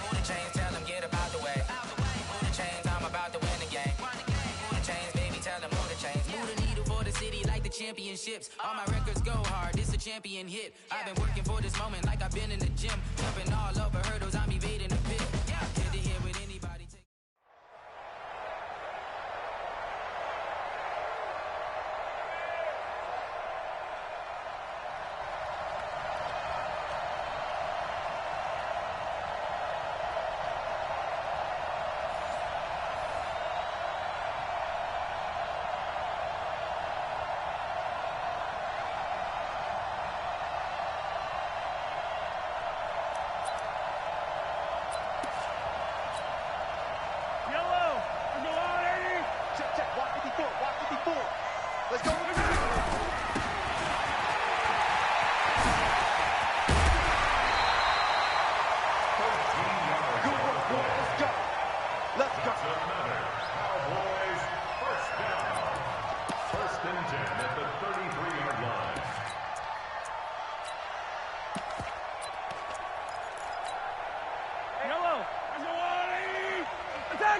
Move the chains, tell them get about the way. Move the chains, I'm about to win the game. Move the chains, baby, tell them move the chains. Move the needle for the city like the championships. All my records go hard, this a champion hit. I've been working for this moment like I've been in the gym. Jumping all over hurdles, I'm evading the pit. Head to head with anybody. Let's go. Let's go. Another Cowboys first down. 1st and 10 at the 33-yard line. Yellow. Let's go, Artie. Attack.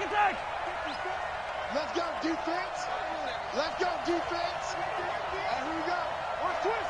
Let's go, defense. Let's go, defense. And here we go. Watch twist.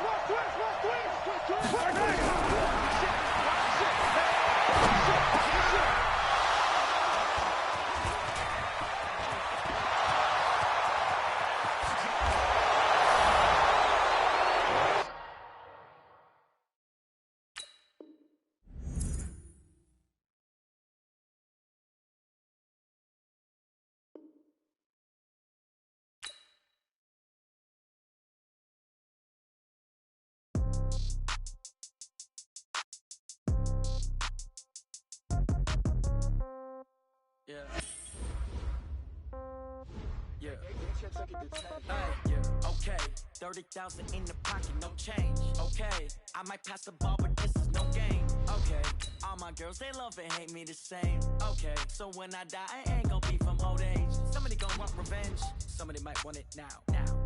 Okay, 30,000 in the pocket, no change. Okay, I might pass the ball, but this is no game. Okay, all my girls, they love and hate me the same. Okay, so when I die, I ain't gon' be from old age. Somebody gon' want revenge, somebody might want it now.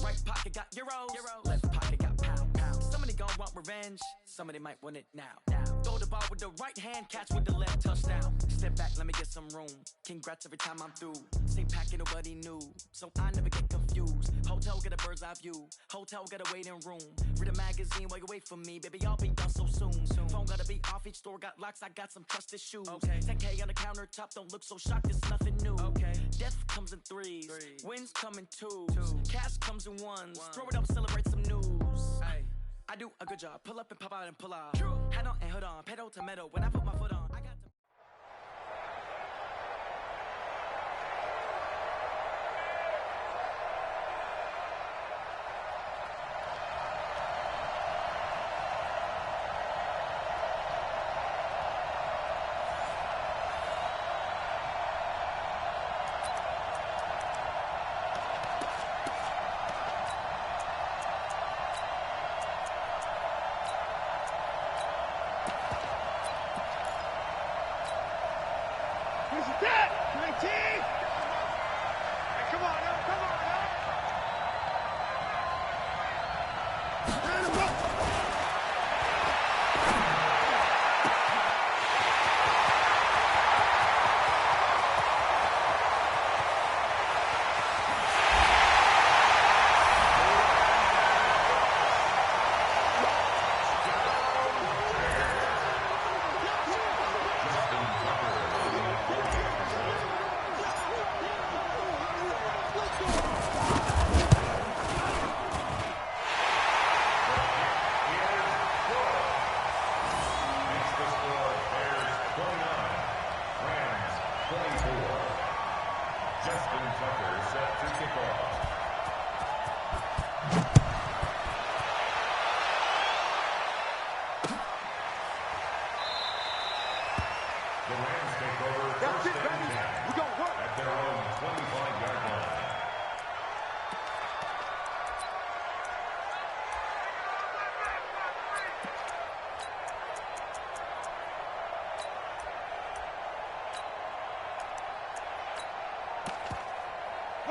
Right pocket got euros, left pocket got pound. Somebody gon' want revenge, somebody might want it now. Throw the ball with the right hand, catch with the left, touchdown. Step back, let me get some room. Congrats every time I'm through. Same packet, nobody knew, so I never get confused. Hotel get a bird's eye view, hotel get a waiting room. Read a magazine while you wait for me, baby, I'll be done so soon. Phone gotta be off, each store got locks, I got some trusted shoes. 10K on the countertop, don't look so shocked, it's nothing new. Death comes in threes, wins come in twos. Cash comes in ones, throw it up, celebrate some news. I do a good job, pull up and pop out and pull out. Head on and hood on, pedal to metal, when I put my foot on, I got to...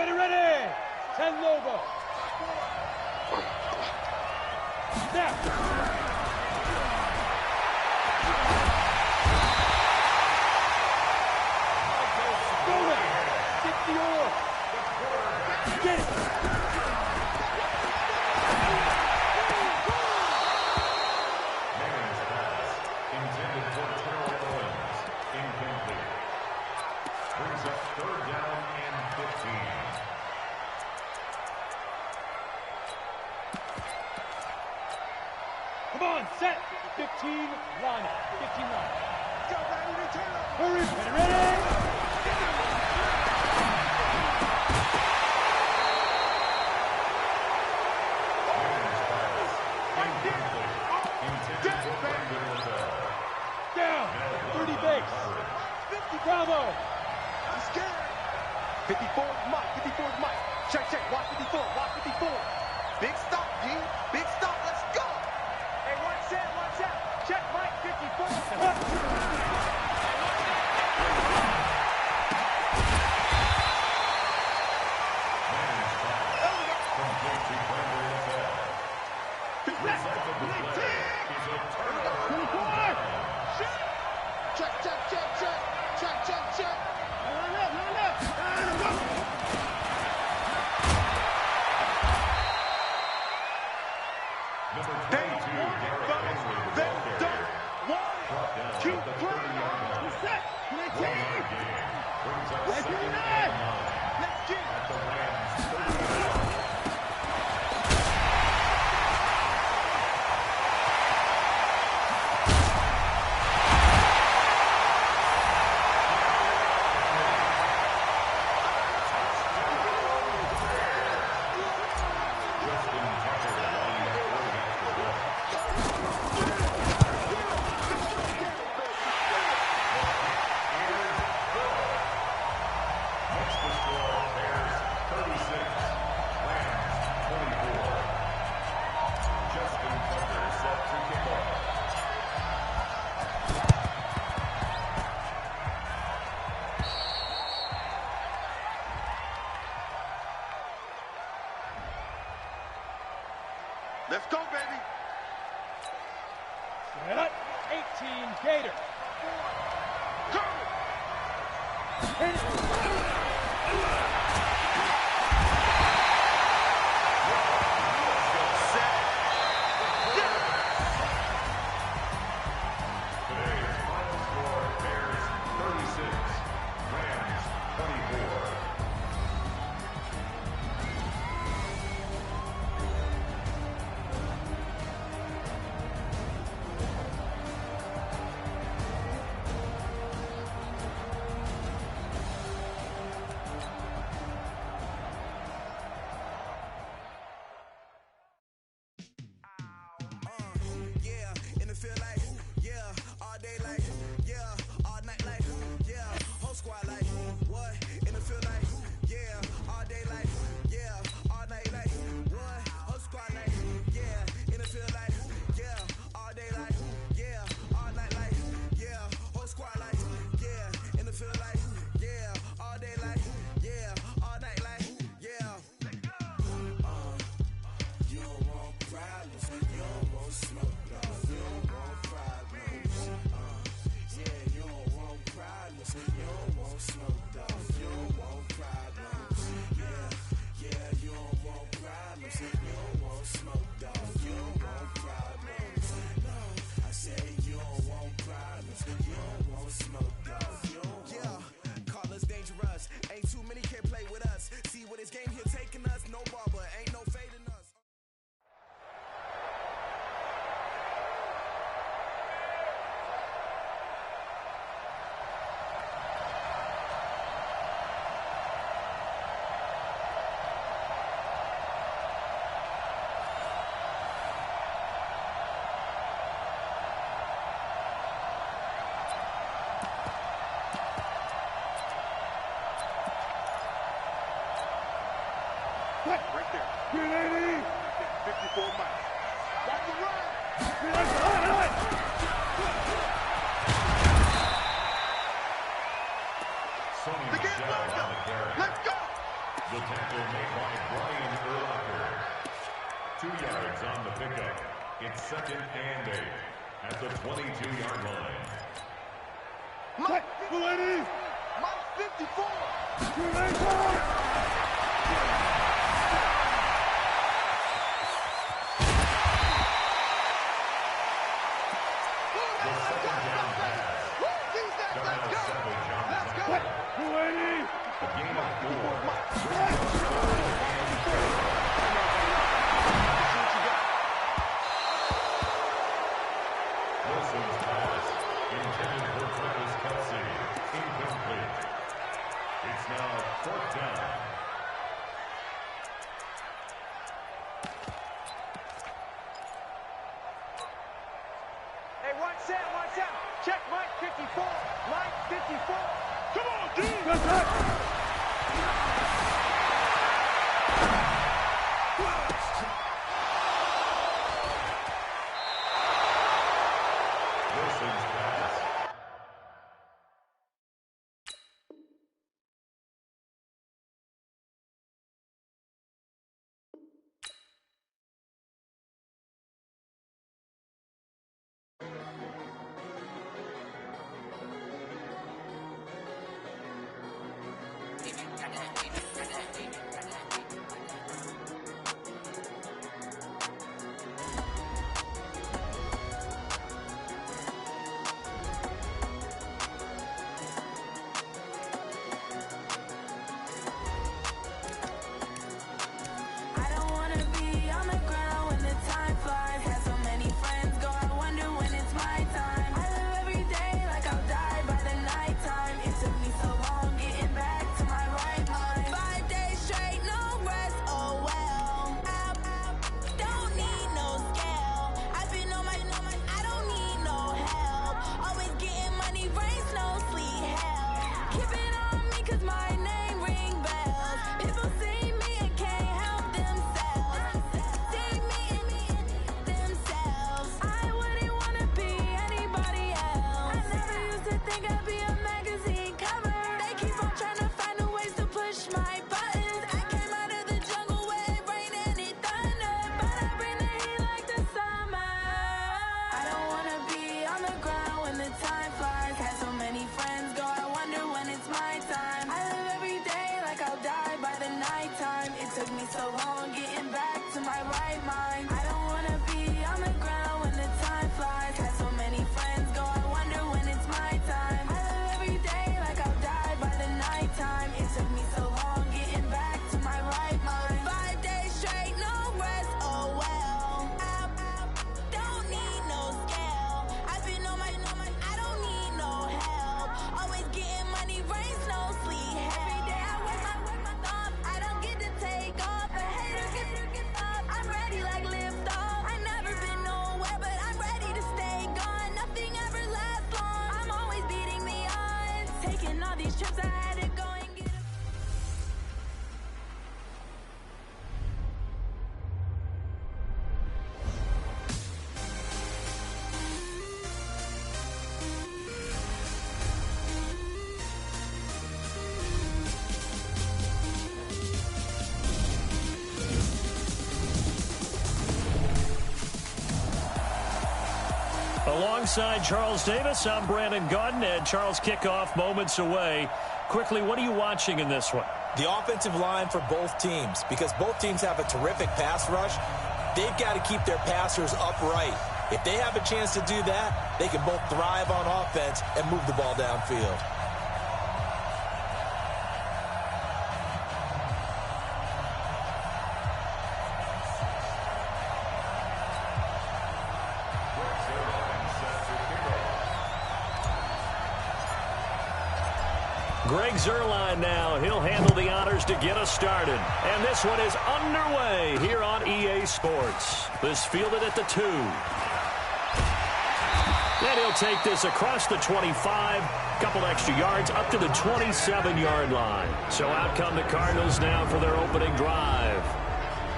Ready, ready. 10 logo. Step. Go there. Get the oar. Get it. Intended for Terrell Owens. Incomplete. Brings up 3rd down and 15. Come on, set. 15 line. 15 line. Go, Randy, turn up. Hurry. Ready. Down. 30 base. 50 Bravo. I'm scared. 54 Mike. 54 Mike. Check, check. Watch 54. Watch 54. Big stop, D. Big stop. Let's go. Hey, watch that. Watch that. Check Mike 54. Check, check, check, check. Check, check, check. Line up, line up. Number 22, Derek Henry. They don't want it. Keep playing. Set. 19. Brings up 2nd and 9. Let's get it. At the Rams 30. Let's go, baby. Set. 18 Gator. Go. Hit it. Today's final score, Bears 36, Rams 24. Right there. 54 Mike. Watch the run. Sony The game's Michel locked on the up. carry. Let's go. The It's 2nd and 8 at the 22-yard line. Mike 54. It's now 4th down. Hey, watch out. Check Mike 54. Mike 54. Come on, D. Wilson's pass. Alongside Charles Davis, I'm Brandon Gaudin, and Charles, kickoff moments away. Quickly, what are you watching in this one? The offensive line for both teams, because both teams have a terrific pass rush. They've got to keep their passers upright. If they have a chance to do that, they can both thrive on offense and move the ball downfield. Greg Zuerlein now. He'll handle the honors to get us started. And this one is underway here on EA Sports. This fielded at the 2. And he'll take this across the 25, couple extra yards up to the 27-yard line. So out come the Cardinals now for their opening drive.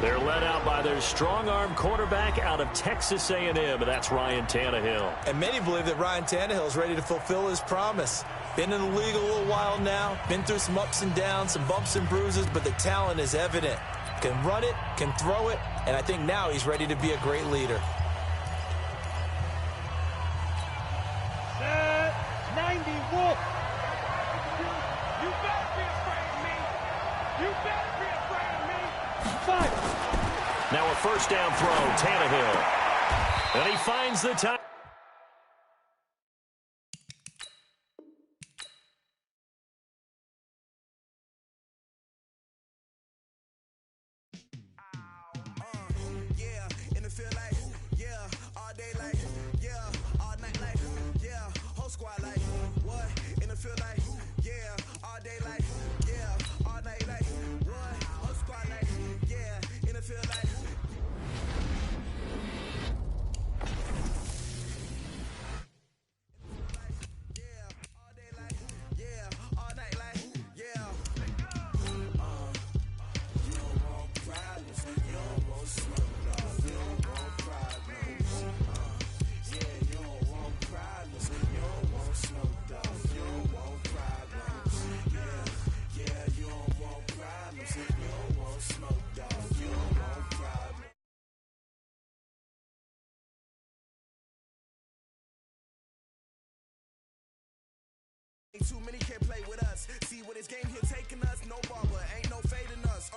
They're led out by their strong-arm quarterback out of Texas A&M, and that's Ryan Tannehill. And many believe that Ryan Tannehill is ready to fulfill his promise. Been in the league a little while now, been through some ups and downs, some bumps and bruises, but the talent is evident. Can run it, can throw it, and I think now he's ready to be a great leader. first down throw, Tannehill. And he finds the time. Too many can't play with us. See what this game here taking us. No barber, ain't no fading us.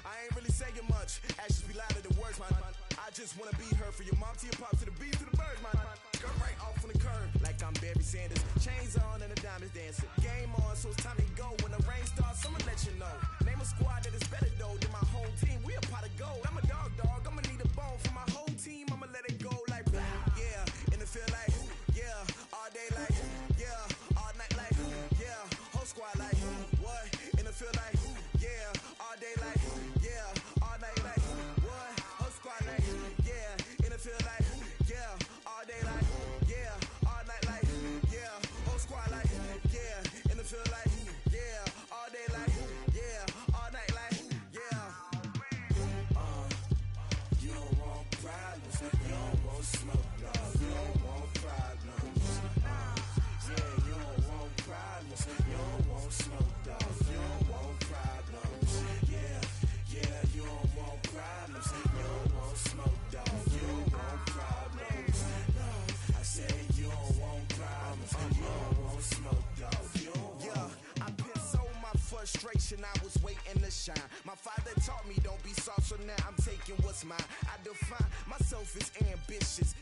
I ain't really saying much. Actions be louder than words, man. I just wanna be her for your mom to your pop to the beat to the birds, man. Go right off on the curb like I'm Barry Sanders. Chains on and the diamonds dancing. Game on, so it's time to go. When the rain starts, I'ma let you know. Name a squad that is better though than my whole team. We a pot of gold. I'm a dog. I'ma need a bone for my whole team. I'ma let it go like yeah. In the field like yeah. All day like yeah. All night like yeah. Whole squad like what? In the field like yeah. All day like yeah. All night like what? Whole squad like yeah. In the field like yeah. All day like yeah. All night like yeah. Whole squad like yeah. In the field like yeah. All day like yeah. All night like yeah. You don't want problems. You don't want smoke, no. You don't want problems. Yeah, you don't want problems. You don't want smoke, dog. You don't want problems. Yeah, you don't want problems. You don't want smoke, dog. You don't want problems. No, I said you don't want problems. You don't want smoke, dog. You don't want. I put so my frustration. I was waiting to shine. My father taught me don't be soft, so now I'm taking what's mine. I define myself as ambitious.